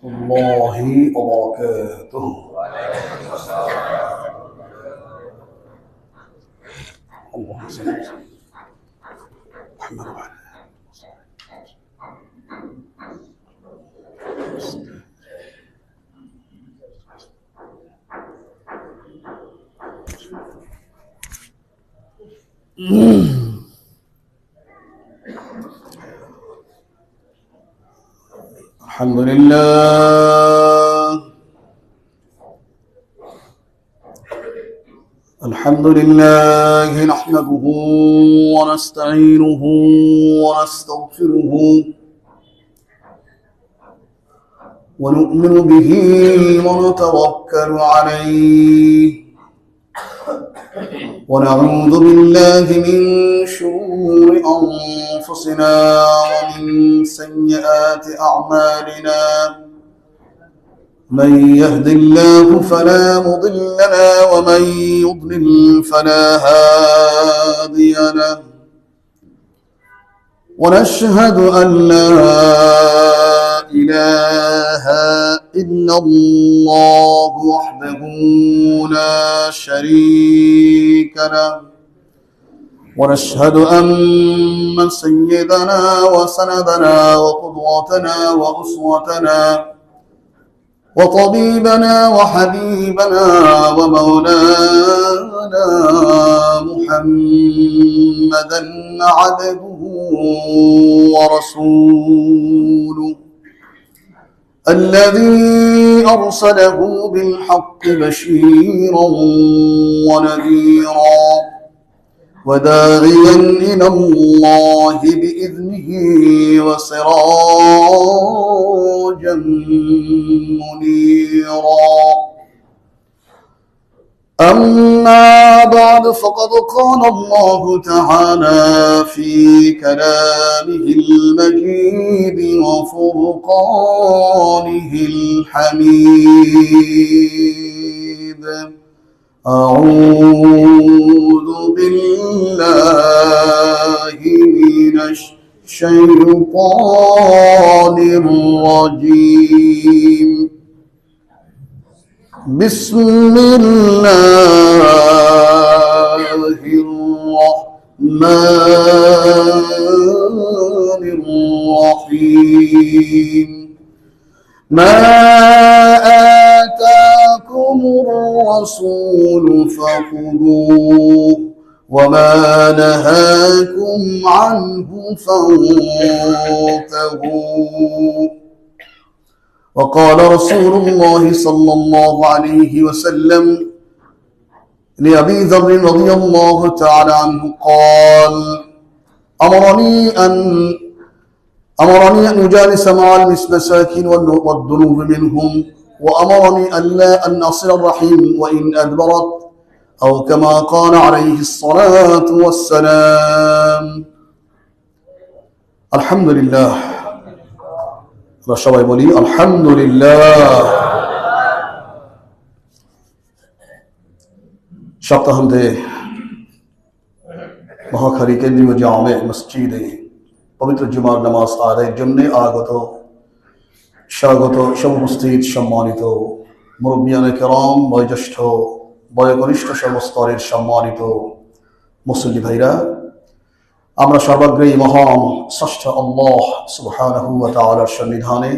الله وبركاته. اللهم صل على محمد وعلى الحمد لله. الحمد لله نحمده ونستعينه ونستغفره ونؤمن به ونتوكل عليه ونعوذ بالله من شرور أنفسنا ومن سيئات أعمالنا. من يهد الله فلا مضل له ومن يضلل فلا هادي له. ونشهد أن لا إله إلا الله وحده لا شريك له. ونشهد أن سيدنا وسندنا وقدوتنا وأسوتنا وطبيبنا وحبيبنا ومولانا محمدا عبده ورسوله الذي أرسله بالحق بشيرا ونذيرا وداعيا إلى الله بإذنه وسراجا منيرا. أما بعد فقد قال الله تعالى في كلامه المجيد وفرقانه الحميد. أعوذ بالله من الشيطان الرجيم. بسم الله الرحمن الرحيم. ما آتاكم الرسول فخذوه وما نهاكم عنه فانتهوا. وقال رسول الله صلى الله عليه وسلم لأبي ذر رضي الله تعالى عنه قال: أمرني أن أجالس مع المساكين والذنوب منهم، وأمرني أن أصل الرحيم وإن أدبرت، أو كما قال عليه الصلاة والسلام. الحمد لله. সবাই বলি আলহামদুলিল্লাহ। সপ্তাহান্তে মহাখালী কেন্দ্রীয় জামে মসজিদে পবিত্র জুমার নামাজ আদায়ের জন্য স্বাগত সমুপস্থিত সম্মানিত মুরব্বিয়ানে কেরাম, বয়োজ্যেষ্ঠ বয়োকনিষ্ঠ সর্বস্তরের সম্মানিত মুসল্লি ভাইরা, আমরা সর্বাগ্রী মহান ষষ্ঠ আল্লাহ সুবহানাহু ওয়া তাআলার সন্নিধানে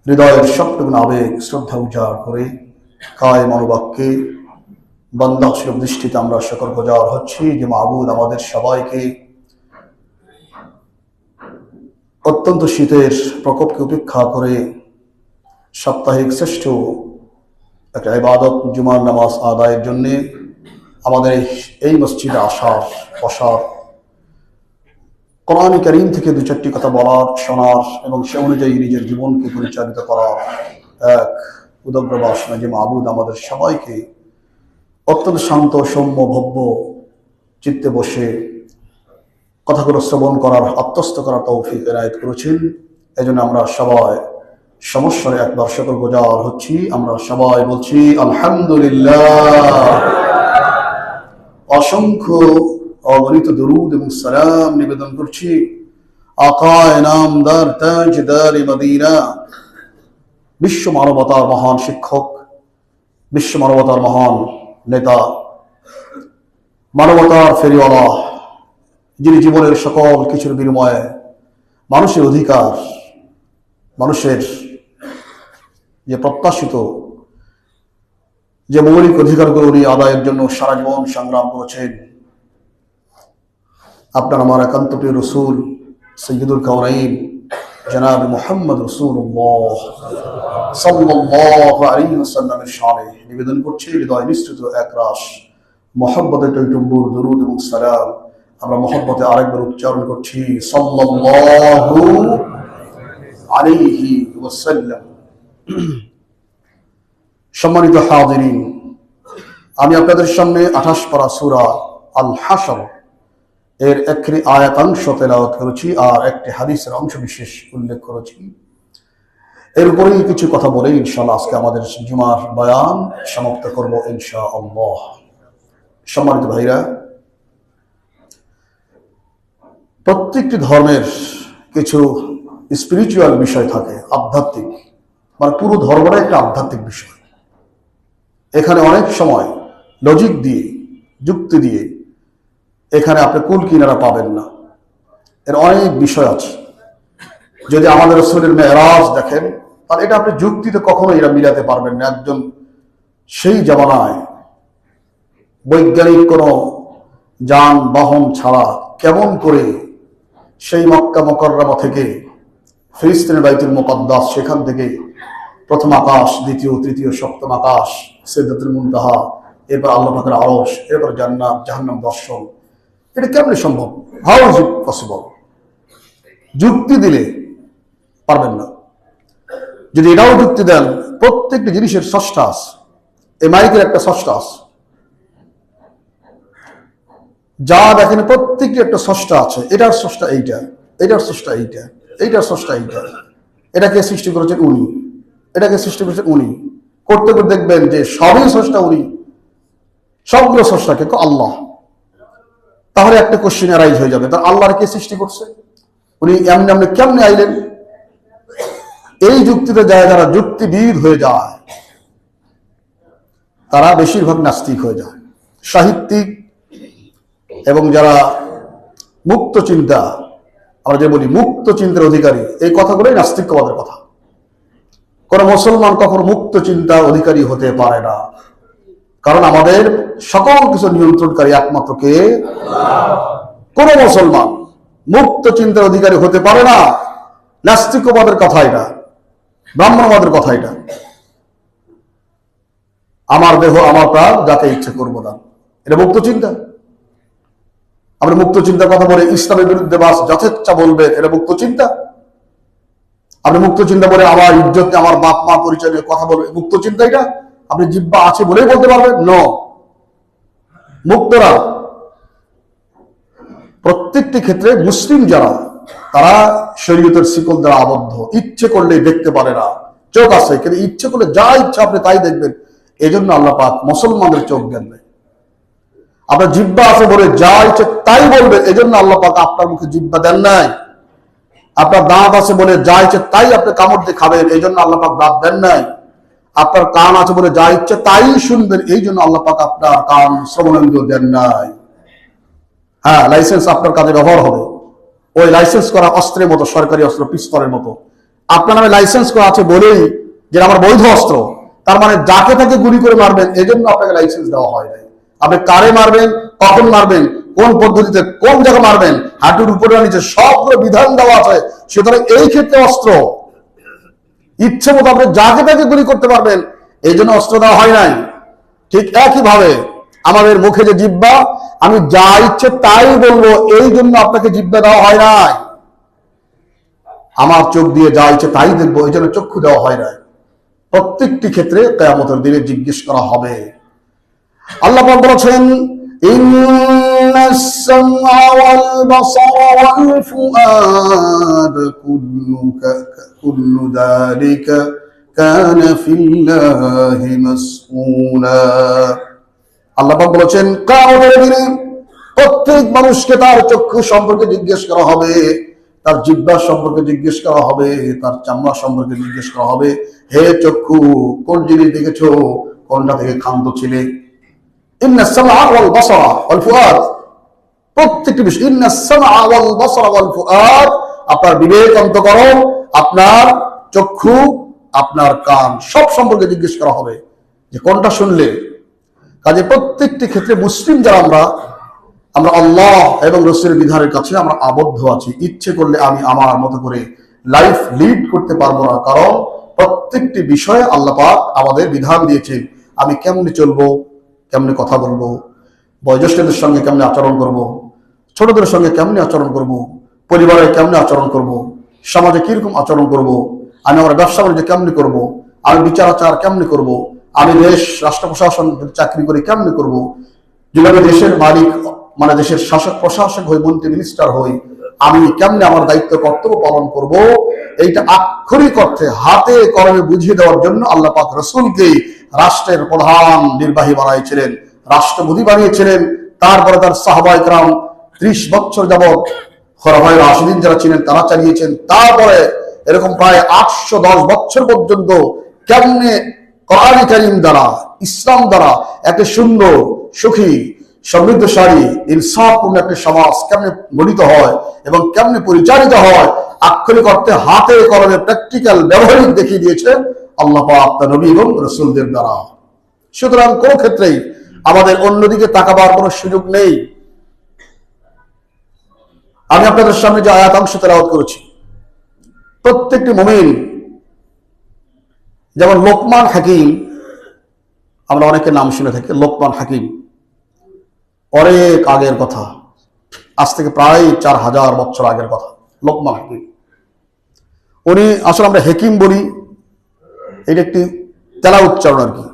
হৃদয়ের সবটুকু আবেগ শ্রদ্ধা উজাড় করে কায় মনোবাক্যে বান্দা সুলভ দৃষ্টিতে আমরা শুকর গুজার হচ্ছি যে মাবুদ আমাদের সবাইকে অত্যন্ত শীতের প্রকোপকে উপেক্ষা করে সাপ্তাহিক শ্রেষ্ঠ একটা ইবাদত জুমার নামাজ আদায়ের জন্য আমাদের এই মসজিদে বসার, কোরআন কারীম থেকে দু চারটি কথা বলার, শোনার এবং সে অনুযায়ী নিজের জীবনকে পরিচালিত করার এক উদগ্র বাসনা যে মাবুদ আমাদের সবাইকে অত্যন্ত শান্ত সৌম্য ভব্য চিত্তে বসে কথাগুলো শ্রবণ করার, আত্মস্থ করার তৌফিক এনায়েত করেছেন। এজন্য আমরা সবাই সমস্যার একবার শুকর গুজার হচ্ছি। আমরা সবাই বলছি আলহামদুলিল্লাহ। অসংখ্য অগণিত দরুদ এবং সালাম নিবেদন করছি আকা নামদার তাজদার মদিনা বিশ্ব মানবতার মহান শিক্ষক, বিশ্ব মানবতার মহান নেতা, মানবতার ফেরিওয়ালা, যিনি জীবনের সকল কিছুর বিনিময়ে মানুষের অধিকার, মানুষের যে প্রত্যাশিত যে মৌলিক অধিকারগুলো উনি আদায়ের জন্য সারা জীবন সংগ্রাম করেছেন, আপনার আমার একান্ত প্রিয় রসুল সৈয়দুল কাওনাইন জনাব মুহাম্মদ রাসূলুল্লাহ সাল্লাল্লাহু আলাইহি ওয়াসাল্লামের শানে নিবেদন করছি হৃদয় নিঃসৃত একরাশ মহব্বতের টইটুম্বুর দরুদ এবং সালাম। আমরা মহব্বতে আরেকবার উচ্চারণ করছি সাল্লাল্লাহু আলাইহি ওয়াসাল্লাম। সম্মানিত হাজিরিন, আমি আপনাদের সামনে 28 পারা সূরা আল হাশর এর একটি আয়াতাংশ তেলাওয়াত করেছি আর একটি হাদিসের অংশ বিশেষ উল্লেখ করেছি। এর উপরেই কিছু কথা বলে ইনশাআল্লাহ আজকে আমাদের জুমার বয়ান সমাপ্ত করব ইনশাআল্লাহ। সম্মানিত ভাইরা, প্রত্যেকটি ধর্মের কিছু স্পিরিচুয়াল বিষয় থাকে, আধ্যাত্মিক, মানে পুরো ধর্মটাই একটা আধ্যাত্মিক বিষয়। এখানে অনেক সময় লজিক দিয়ে, যুক্তি দিয়ে এখানে আপনি কুল কিনারা পাবেন না। এর অনেক বিষয় আছে। যদি আমাদের রাসূলের মেরাজ দেখেন, তাহলে এটা আপনি যুক্তিতে কখনো এরা মিলাতে পারবেন না। একজন সেই জামানায় বৈজ্ঞানিক কোনো যানবাহন ছাড়া কেমন করে সেই মক্কা মুকাররমা থেকে ফিলিস্তিনের বাইতুল মুকাদ্দাস, সেখান থেকে প্রথম আকাশ, দ্বিতীয়, তৃতীয়, সপ্তম আকাশ, সিদরাতুল মুনতাহা, এরপর আল্লাহ পাকের আরশ, এরপর জান্নাত জাহান্নাম দর্শন, এটা কেমনে সম্ভব? How is it possible? যুক্তি দিলে পারবেন না। যদি এটাও যুক্তি দেন, প্রত্যেকটি জিনিসের স্রষ্টা আছে। এই মাইকের একটা স্রষ্টা আছে, যা দেখেন প্রত্যেকটি একটা স্রষ্টা আছে। এটার স্রষ্টা এইটা, এটার স্রষ্টা এইটা, এইটার স্রষ্টা এইটা। এটাকে সৃষ্টি করেছেন উনি, এটাকে সৃষ্টি করেছেন উনি। করতে করতে দেখবেন যে সবই স্রষ্টা উনি, সবগুলো স্রষ্টা কিন্তু আল্লাহ। তাহলে একটা কোশ্চেন অ্যারাইজ হয়ে যাবে, তা আল্লাহর কে সৃষ্টি করছে? উনি এমনি এমনি কেমনে আইলেন? এই যুক্তিতে যায় যারা যুক্তিবিদ হয়ে যায়, তারা বেশিরভাগ নাস্তিক হয়ে যায়। সাহিত্যিক এবং যারা মুক্ত চিন্তা, আমরা যে বলি মুক্ত চিন্তার অধিকারী, এই কথাগুলোই নাস্তিকবাদের কথা। কোন মুসলমান কখনো মুক্ত চিন্তার অধিকারী হতে পারে না, কারণ আমাদের সকল কিছু নিয়ন্ত্রণকারী একমাত্র কে? কোন মুসলমান মুক্ত চিন্তার অধিকারী হতে পারে না। নাস্তিকবাদের কথা এটা, ব্রাহ্মণবাদের কথা এটা। আমার দেহ আমার প্রাণ, যাকে ইচ্ছে করবো না, এটা মুক্ত চিন্তা। আমরা মুক্ত চিন্তার কথা বলে ইসলামের বিরুদ্ধে বাস যথেচ্ছা বলবে, এটা মুক্ত চিন্তা। আপনি মুক্ত চিন্তা বলে আমার ইজ্জত, আমার বাপ মা পরিচয় নিয়ে কথা বলবে, মুক্ত চিন্তা এটা? আপনি জিহ্বা আছে বলেই বলতে পারবেন? ন। মুক্তরা প্রত্যেকটি ক্ষেত্রে মুসলিম যারা, তারা শরীয়তের শিকল দ্বারা আবদ্ধ। ইচ্ছে করলে দেখতে পারে না, চোখ আছে কিন্তু ইচ্ছে করলে যা ইচ্ছা আপনি তাই দেখবেন। এই জন্য আল্লাহ পাক মুসলমানদের চোখ দেন নাই। আপনার জিহ্বা আছে বলে যা ইচ্ছে তাই বলবেন, এই জন্য আল্লাহ পাক আপনার মুখে জিহ্বা দেন নাই। আপনার দাঁত আছে বলে যা ইচ্ছে তাই আপনি কামড় দিয়ে খাবেন, এই জন্য আল্লাহ পাক দাঁত দেন নাই। আপনার কান আছে বলে যা ইচ্ছে তাই শুনবেন, এই জন্য আল্লাহ পাক আপনার কান শ্রবণেন্দ্রিয় দেন নাই। হ্যাঁ, লাইসেন্স আপনার কাজে ব্যবহার হবে, ওই লাইসেন্স করা অস্ত্রের মতো, সরকারি অস্ত্র, পিস্তলের মতো। আপনার নামে লাইসেন্স করা আছে বলেই যে আমার বৈধ অস্ত্র, তার মানে যাকে তাকে গুলি করে মারবেন, এই জন্য আপনাকে লাইসেন্স দেওয়া হয় নাই। আপনি কারে মারবেন, কখন মারবেন, কোন পদ্ধতিতে, কোন জায়গায় মারবেন, হাঁটুর উপরে নিচে সবগুলো বিধান দেওয়া আছে। সুতরাং এই ক্ষেত্রে অস্ত্র ইচ্ছে মতো আপনি যাকে তাকে গুলি করতে পারবেন, এই জন্য অস্ত্র দেওয়া হয় নাই। ঠিক একইভাবে আমাদের মুখে যে জিহ্বা, আমি যা ইচ্ছে তাই বলবো, এই জন্য আপনাকে জিহ্বা দেওয়া হয় নাই। আমার চোখ দিয়ে যা ইচ্ছে তাই দেখবো, এই জন্য চক্ষু দেওয়া হয় নাই। প্রত্যেকটি ক্ষেত্রে কিয়ামতের দিনে জিজ্ঞেস করা হবে। আল্লাহ পাক বলেছেন, ইন্নাস সামআ ওয়াল বাসারা ওয়াল ফুআদ কুল্লু যালিকা কানা ফিল্লাহি মাসউলা। আল্লাহ পাক বলেছেন, কিয়ামতের দিনে প্রত্যেক মানুষকে তার চক্ষু সম্পর্কে জিজ্ঞেস করা হবে, তার জিহ্বা সম্পর্কে জিজ্ঞেস করা হবে, তার চামড়া সম্পর্কে জিজ্ঞেস করা হবে, হে চক্ষু কোন জিনিস দেখেছো, কোনটা থেকে ক্ষান্ত ছিলে। ইন্নাস সামআ ওয়াল বাসারা ওয়াল ফুআদ, প্রত্যেকটি বিষয় ইন্নাস সামআ ওয়াল বাসারা ওয়াল ফুআদ, আপনার বিবেক অন্তঃকরণ, আপনার চক্ষু, আপনার কান, সব সম্পর্কে জিজ্ঞেস করা হবে যে কোনটা শুনলে। কাজে প্রত্যেকটি ক্ষেত্রে মুসলিম যারা আমরা আল্লাহ এবং রাসূলের বিধানের কাছে আমরা আবদ্ধ আছি। ইচ্ছে করলে আমি আমার মতো করে লাইফ লিড করতে পারবো না, কারণ প্রত্যেকটি বিষয়ে আল্লাহ পাক আমাদের বিধান দিয়েছেন। আমি কেমনে চলবো, কেমনে কথা বলবো, বয়োজ্যেষ্ঠদের সঙ্গে কেমনে আচরণ করব, ছোটদের সঙ্গে কেমনে আচরণ করব, পরিবারে কেমনে আচরণ করব, সমাজে কিরকম আচরণ করব, আমি আমার ব্যবসা বাণিজ্য কেমনে করব, আমি বিচার আচার কেমনে করব, আমি দেশ রাষ্ট্র প্রশাসন চাকরি করে কেমনে করব, যদি আমি দেশের মালিক মানে দেশের শাসক প্রশাসক হই, মন্ত্রী মিনিস্টার হই, আমি কেমনে আমার দায়িত্ব কর্তব্য পালন করব, এইটা আক্ষরিক অর্থে হাতে কলমে বুঝিয়ে দেওয়ার জন্য আল্লাহ পাক রাসূলকে রাষ্ট্রের প্রধান নির্বাহী বানিয়েছিলেন, রাষ্ট্রপতি বানিয়েছিলেন। তারপরে তার সাহাবায়ে কেরাম 30 বছর যাবত খোলাফায়ে রাশিদিন যারা ছিলেন তারা চালিয়েছেন। তারপরে এরকম প্রায় 810 বছর পর্যন্ত কেমনে কোরআন কারীম দ্বারা, ইসলাম দ্বারা একটা সুন্দর, সুখী, সমৃদ্ধশালী, ইনসাফপূর্ণ একটা সমাজ কেমনে গঠিত হয় এবং কেমনে পরিচালিত হয়, আক্ষরিক অর্থে হাতে কলমে প্র্যাকটিক্যাল ব্যবহারিক দেখিয়ে দিয়েছেন আল্লাহ পাক তার নবী এবং রাসূলদের দ্বারা। সুতরাং কোন ক্ষেত্রেই আমাদের অন্যদিকে তাকাবার কোনো সুযোগ নেই। আমি আপনাদের সামনে যে আয়াতাংশ তেলাওয়াত করেছি, প্রত্যেকটি মুমিন, যেমন লোকমান হাকিম, আমরা অনেকের নাম শুনে থাকি, লোকমান হাকিম অনেক আগের কথা, আজ থেকে প্রায় 4000 বছর আগের কথা। লোকমান হাকিম উনি, আসলে আমরা হাকিম বলি, এটা একটি তেলা উচ্চারণ আর কি।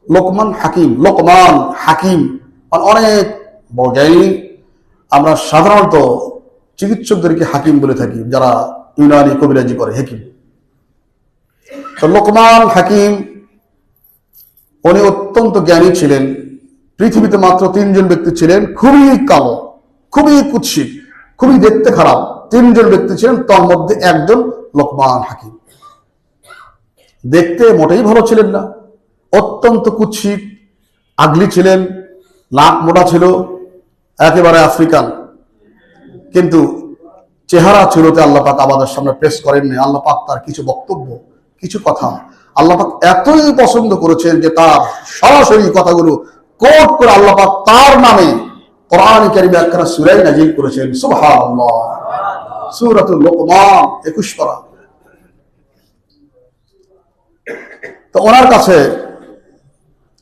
লোকমান হাকিম, লোকমান হাকিম অনেক বৈজ্ঞানিক। আমরা সাধারণত চিকিৎসকদেরকে হাকিম বলে থাকি, যারা ইউনানি কবিরাজি করে, হাকিম। তো লোকমান হাকিম উনি অত্যন্ত জ্ঞানী ছিলেন। পৃথিবীতে মাত্র 3 জন ব্যক্তি ছিলেন খুবই কালো, খুবই কুৎসিত, খুবই দেখতে খারাপ। 3 জন ব্যক্তি ছিলেন, তার মধ্যে একজন লোকমান হাকিম। দেখতে মোটেই ভালো ছিলেন না, অত্যন্ত কুৎসিত, আগলি ছিলেন, নাক মোটা ছিল, একেবারে আফ্রিকান। কিন্তু চেহারা ছিলতে আল্লাহ পাক আমাদের সামনে পেশ করেননি। আল্লাহ পাক তার কিছু বক্তব্য, কিছু কথা আল্লাহ পাক এতই পছন্দ করেছেন যে তার সরাসরি কথাগুলো কোট করে আল্লাহ পাক তার নামে কোরআন কারীমে একখানা সূরা নাযিল করেছেন। সুবহানাল্লাহ, সূরাতুল লোকমান 21 পারা। তো ওনার কাছে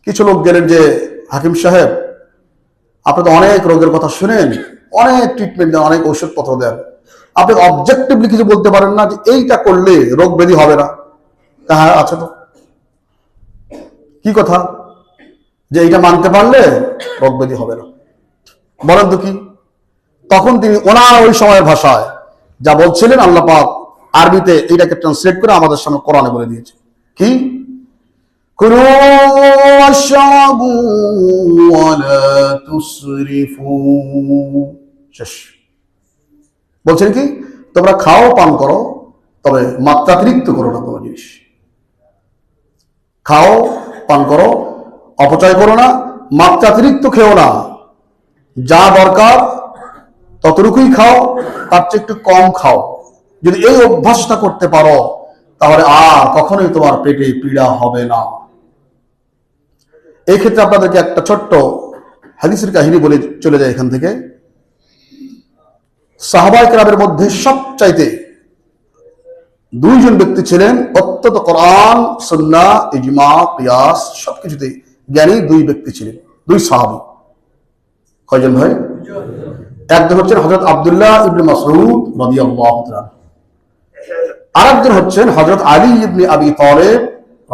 কিছু লোক গেলেন যে, হাকিম সাহেব, আপনি তো অনেক রোগের কথা শুনেন, অনেক ট্রিটমেন্ট দেন, অনেক ঔষধপত্র দেন, আপনি অবজেক্টিভলি কিছু বলতে পারেন না যে এইটা করলে রোগ ব্যাধি হবে না? হ্যাঁ আছে তো। কি কথা? যে এইটা মানতে পারলে রোগ ব্যাধি হবে না, বলেন তো কি? তখন তিনি ওনার ওই সময়ের ভাষায় যা বলছিলেন, আল্লাহ পাক আরবিতে এইটাকে ট্রান্সলেট করে আমাদের সামনে কোরআনে বলে দিয়েছে। কি? কুলু ওয়াশরাবু ওয়ালা তুসরিফু। শেষ। বলছেন কি? তোমরা খাও, পান করো, তবে মাত্রাতিরিক্ত করো না কোনো জিনিস। খাও, পান করো, অপচয় করো না, মাত্রাতিরিক্ত খেও না। যা দরকার ততটুকুই খাও, তার চেয়ে একটু কম খাও। যদি এই অভ্যাসটা করতে পারো, তাহলে আর কখনোই তোমার পেটে পীড়া হবে না। এই ক্ষেত্রে আপনাদেরকে একটা ছোট্ট হাদিসের কাহিনী বলে চলে যায় এখান থেকে। সাহাবায়ে কেরামের মধ্যে সবচাইতে 2 জন ব্যক্তি ছিলেন অত্যন্ত কোরআন, সুন্নাহ, ইজমা, কিয়াস সবকিছুতে জ্ঞানী 2 ব্যক্তি ছিলেন, 2 সাহাবী। কয়জন ভাই? একজন হচ্ছেন হযরত আব্দুল্লাহ ইবনে মাসউদ রাদিয়াল্লাহু তাআলা, আরেকজন হচ্ছেন হযরত আলী ইবনে আবি তালেব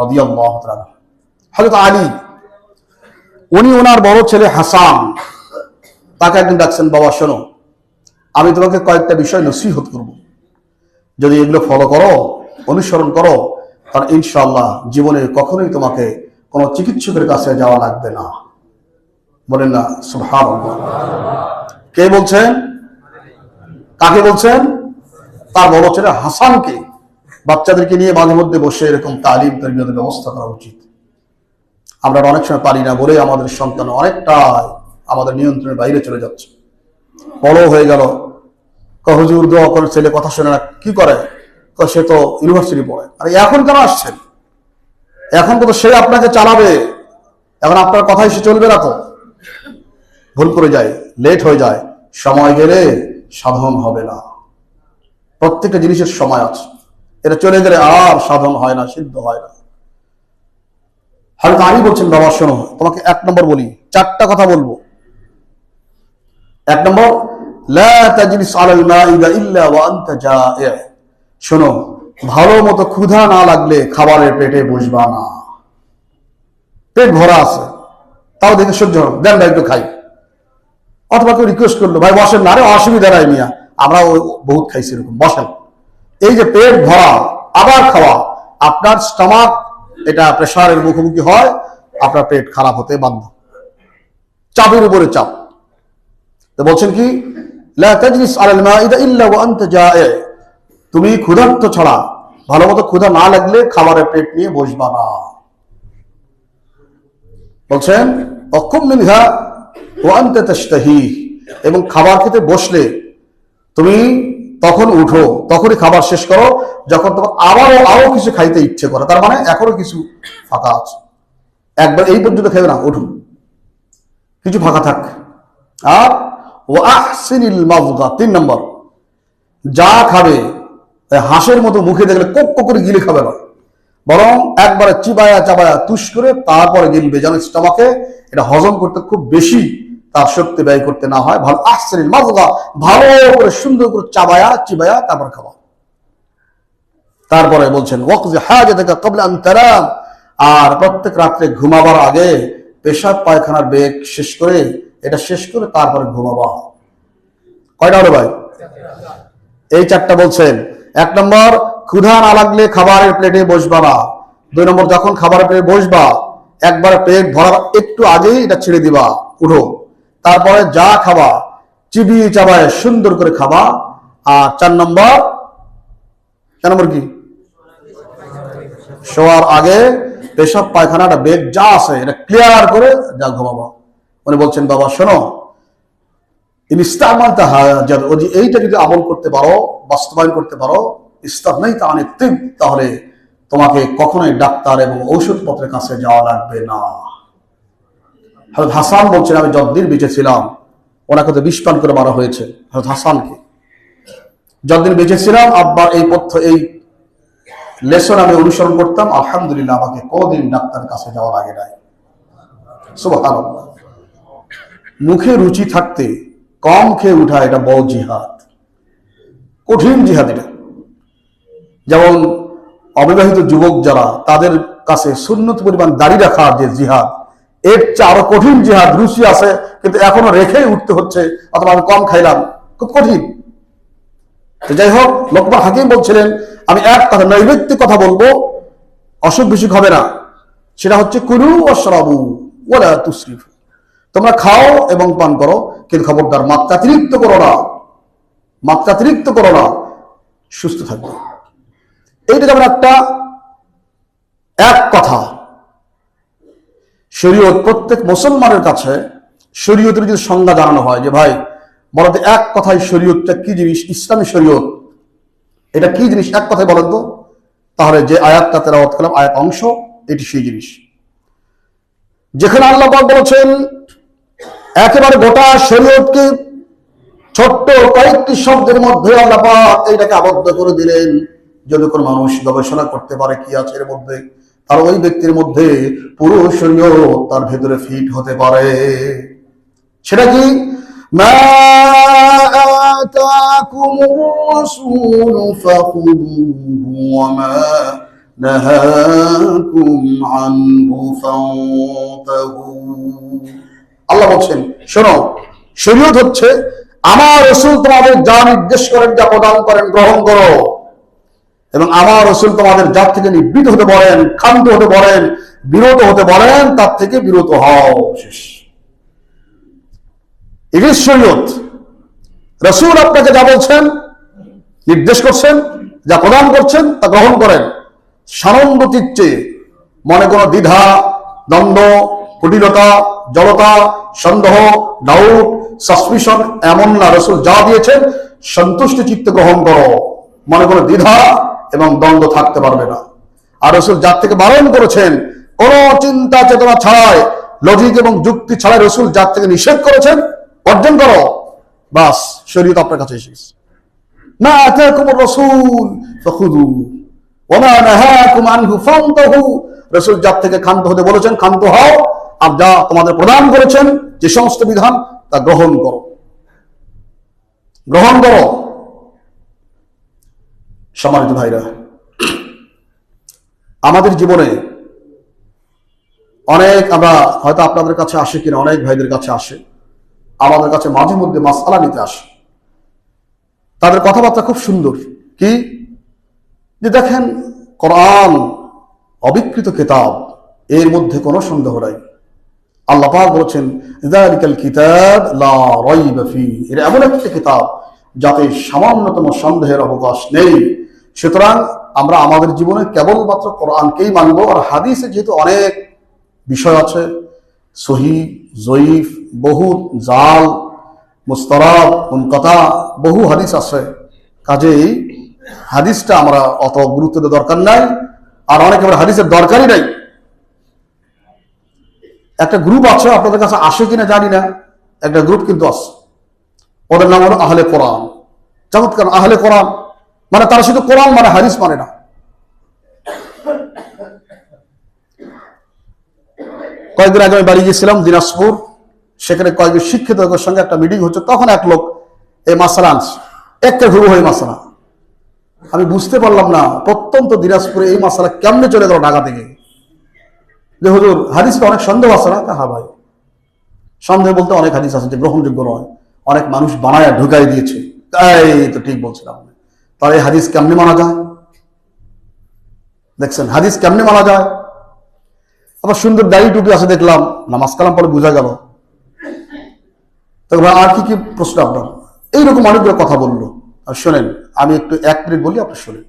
রাদিয়াল্লাহু তাআলা। হযরত আলী, উনি ওনার বড় ছেলে হাসান, তাকে একদিন ডাকছেন, বাবা শোনো, আমি তোমাকে কয়েকটা বিষয় নসিহত করব, যদি এগুলো ফলো করো, অনুসরণ করো, তাহলে ইনশাআল্লাহ জীবনে কখনোই তোমাকে কোনো চিকিৎসকের কাছে যাওয়া লাগবে না। বলেন না সুবহানাল্লাহ। কে বলছেন? কাকে বলছেন? তার বড় ছেলে হাসানকে বাচ্চাদেরকে নিয়ে মাঝে মধ্যে বসে এরকম তালিম তারবিয়তের ব্যবস্থা করা উচিত। আমরা অনেক সময় পারি না বলে আমাদের সন্তান অনেকটা আমাদের নিয়ন্ত্রণের বাইরে চলে যাচ্ছে। বড় হয়ে গেল, হুজুর দোয়া করে, ছেলে কথা শোনে না, কি করে? সে তো ইউনিভার্সিটি পড়ে। আরে এখন কেন আসছেন? এখন তো সে আপনাকে চালাবে, এখন আপনার কথাই সে চলবে না। তো ভুল করে যায়, লেট হয়ে যায়, সময় গেলে সাধন হবে না। প্রত্যেকটা জিনিসের সময় আছে, এটা চলে গেলে আর সাধন হয় না, সিদ্ধ হয় না। হযরত আলী বলছেন, বাবা শোনো, তোমাকে এক নম্বর বলি, চারটা কথা বলবো। এক নম্বর, লা তাজলিস আলাল মাইদা ইল্লা ওয়া আনতা জা'i'। শোনো, ভালো মতো ক্ষুধা না লাগলে খাবারের পেটে বসবা না। পেট ভরা আছে, তাও দেখে সহ্য হবে, দেন ভাই একটু খাই। অথবা কেউ রিকোয়েস্ট করলো, ভাই বসেন না, আরে অসুবিধা নাই মিয়া, আমরা বহুত খাইছি এরকম, বসেন। এই যে পেট ভরা আবার খাওয়া, আপনার স্টমাক এটা প্রেসারের মুখোমুখি হয়, আপনার পেট খারাপ হতে বাধ্য, চাপের উপরে চাপ। তো বলছেন কি, লা তাজলিস আলাল মাইদা ইল্লা ওয়া আনতা জা'i'। তুমি ক্ষুধার্ত ছাড়া, ভালো মতো ক্ষুধা না লাগলে খাবারের পেট নিয়ে বসবা না। বলছেন অকুম মিনহা ওয়া আনতা তাশতাহি। এবং খাবার খেতে বসলে তুমি তখন উঠো, তখনই খাবার শেষ করো যখন তোমার আরো কিছু খাইতে ইচ্ছে করে, তার মানে এখনো কিছু ফাঁকা আছে। একবার এই পর্যন্ত খেবে না, উঠুন, কিছু ফাঁকা থাক। আর ওয়া আহসিনিল মাযগা, 3 নম্বর, যা খাবে হাঁসের মতো মুখে দেখলে কক করে গিলে খাবে না, বরং একবারে চিবায়া চাবায়া তুষ করে তারপরে গিলবে, যেন স্টমাকে এটা হজম করতে খুব বেশি তার শক্তি ব্যয় করতে না হয়। ভালো আহসিনিল মাযগা, ভালো করে সুন্দর করে চাবায়া চিবায়া তারপর খাওয়া। তারপরে বলছেন ওয়াকজি হাজাতাকা ক্বাবলা আন তানাম। আর প্রত্যেক রাত্রে ঘুমাবার আগে পেশাব পায়খানার বেগ শেষ করে, এটা শেষ করে তারপরে ঘুমাবা। কয়টা হলো ভাই? এই 4টা বলছেন। 1 নম্বর, ক্ষুধা না লাগলে খাবারের প্লেটে বসবা না। 2 নম্বর, যখন খাবারের প্লেটে বসবা একবার পেট ভরার একটু আগেই এটা ছেড়ে দিবা, উঠো। তারপরে যা খাবা চিবিয়ে চাবায় সুন্দর করে খাবা। আর 4 নম্বর কি, শোয়ার আগে পেশাব পায়খানাটা বেগ যা আছে এটা ক্লিয়ার করে যা ঘুমাবা। উনি বলছেন, বাবা শোনো, এইটা যদি আমল করতে পারো, বাস্তবায়ন করতে পারো, তাহলে তোমাকে কখনোই ডাক্তার এবং ঔষধপত্রের কাছে যাওয়া লাগবে না। হযরত হাসান বলছেন, আমি যতদিন বেঁচে ছিলাম, ওনাকে তো বিষ পান করে মারা হয়েছে, হযরত হাসানকে যতদিন বেঁচে ছিলাম আব্বার এই লেসন আমি অনুসরণ করতাম। আলহামদুলিল্লাহ, আমাকে কোনদিন ডাক্তারের কাছে যাওয়া লাগে নাই। সুবহানাল্লাহ। মুখে রুচি থাকতে কম খেয়ে উঠা, এটা বড় জিহাদ, কঠিন জিহাদ এটা। যেমন অবিবাহিত যুবক যারা, তাদের কাছে সুন্নত পরিমাণ দাড়ি রাখা যে জিহাদ, এর চেয়ে আরো কঠিন জিহাদ। রুচি আছে কিন্তু এখনো রেখেই উঠতে হচ্ছে, অথবা আমি কম খাইলাম, খুব কঠিন। তো যাই হোক, লোকমান হাকিম বলছিলেন, আমি এক কথা, নৈমিত্তিক কথা বলবো, অসুখ বিসুখ হবে না। সেটা হচ্ছে কুলু ওয়াশরাবু ওয়ালা তুসরিফু। তোমরা খাও এবং পান করো, কিন্তু খবরদার মাত্রাতিরিক্ত করো না, মাত্রাতিরিক্ত করো না, সুস্থ থাকবে। এইটা যেমন এক কথা। শরীয়ত, প্রত্যেক মুসলমানের কাছে শরীয়তের যদি সংজ্ঞা জানানো হয় যে ভাই বলতে এক কথায় শরীয়তটা কি জিনিস, ইসলামী শরীয়ত এটা কি জিনিস, এক কথায় বলেন তো, তাহলে যে আয়াতটা তেলাওয়াত করলাম, আয়াত অংশ, এটি সেই জিনিস। যেখানে আল্লাহ পাক বলেছেন একেবারে গোটা শরীয়তকে ছোট্ট কয়েকটি শব্দের মধ্যে আল্লাহ পাক এইটাকে আবদ্ধ করে দিলেন। যদি কোনো মানুষ গবেষণা করতে পারে কি আছে এর মধ্যে, আর ওই ব্যক্তির মধ্যে পুরো শরীয়ত তার ভেতরে ফিট হতে পারে। সেটা কি, মা আতাকুমুর রাসূলু ফাখুযুহু ওয়া মা নাহাকুম আনহু ফান্তাহু। আল্লাহ বলছেন, শোনো, শরীয়ত হচ্ছে আমার রাসূল তোমাদের যা নির্দেশ করেন, যা প্রদান করেন, গ্রহণ করো। এবং আমার রাসূল তোমাদের যা থেকে নিবৃত হতে বলেন, ক্ষান্ত হতে বলেন, বিরত হতে বলেন, তার থেকে বিরত হও। শেষ। এটি শরীয়ত। রাসূল আপনাকে যা বলছেন নির্দেশ করছেন, যা প্রদান করছেন তা গ্রহণ করেন সানন্দ চিত্তে, মনে কোনো দ্বিধা, দ্বন্দ্ব, কুটিলতা, জড়তা, সন্দেহ, ডাউট, সাসপিশন এমন না। রাসূল যা দিয়েছেন সন্তুষ্টি চিত্তে গ্রহণ করো, মনে কোনো দ্বিধা এবং দ্বন্দ্ব থাকতে পারবে না। আর রাসূল যার থেকে বারণ করেছেন, কোন চিন্তা চেতনা ছাড়াই, লজিক এবং যুক্তি ছাড়াই রাসূল যার থেকে নিষেধ করেছেন বর্জন করো, বাস শরীয়ত আপনার কাছে এসে গেছে। মা আতাকুমুর রাসূল ফাখুযু ওয়া মা নাহাকুম আনহু ফান্তাহু, রাসূল যার থেকে ক্ষান্ত হতে বলেছেন ক্ষান্ত হও, আর যা তোমাদের প্রদান করেছেন যে সমস্ত বিধান তা গ্রহণ করো, গ্রহণ করো। সম্মানিত ভাইরা, আমাদের জীবনে অনেক, আমরা হয়তো আপনাদের কাছে আসে কিনা, অনেক ভাইদের কাছে আসে, আমাদের কাছে মাঝে মধ্যে মাসআলা নিতে আসে। তাদের কথাবার্তা খুব সুন্দর, কি যে দেখেন কোরআন অবিকৃত কিতাব, এর মধ্যে কোনো সন্দেহ নাই। আল্লাহ পাক বলেছেন যালিকাল কিতাব লা রাইবা ফীহি, এর এমন একটা কিতাব যাতে সামান্যতম সন্দেহের অবকাশ নেই। সুতরাং আমরা আমাদের জীবনে কেবলমাত্র কোরআনকেই মানব। আর হাদিসে যেহেতু অনেক বিষয় আছে, সহিহ, জয়ীফ, বহু জাল, মুস্তারাব, মুনকাতা, বহু হাদিস আছে, কাজেই হাদিসটা আমরা অত গুরুত্ব দেওয়ার দরকার নাই। আর অনেকে আবার হাদিসের দরকারই নাই। একটা গ্রুপ আছে, আপনাদের কাছে আসে কিনা জানি না, একটা গ্রুপ কিন্তু আছে, ওদের নাম হলো আহলে কোরআন। চমৎকার, আহলে কোরআন মানে তারা শুধু কোরআন মানে হাদিস মানে না। কয়েকদিন আগে আমি বাড়ি গিয়েছিলাম দিনাজপুর, সেখানে কয়েকজন শিক্ষিত লোকের সঙ্গে একটা মিটিং হচ্ছে। তখন এক লোক এই মাসালা আনছে, একটা ঘুরু হয়ে মাসালা। আমি বুঝতে পারলাম না প্রত্যন্ত দিনাজপুরে এই মাসালা কেমনে চলে গেল ঢাকা থেকে, যে হুজুর হাদিসটা অনেক সন্দেহ আছে না? হ্যাঁ ভাই, সন্দেহ বলতে অনেক হাদিস আছে যে গ্রহণযোগ্য নয়, অনেক মানুষ বানায় ঢুকাই দিয়েছে। এই তো ঠিক বলছিলাম, তাহলে এই হাদিস কেমনে মানা যায়? দেখছেন হাদিস কেমনে মানা যায়? আবার সুন্দর দাড়ি টুপি আছে দেখলাম, নামাজ কালাম পরে বোঝা গেল। তো ভাই আর কি কি প্রশ্ন আপনার? এইরকম অনেকগুলো কথা বললো। আর শোনেন, আমি একটু 1 মিনিট বলি, আপনি শোনেন।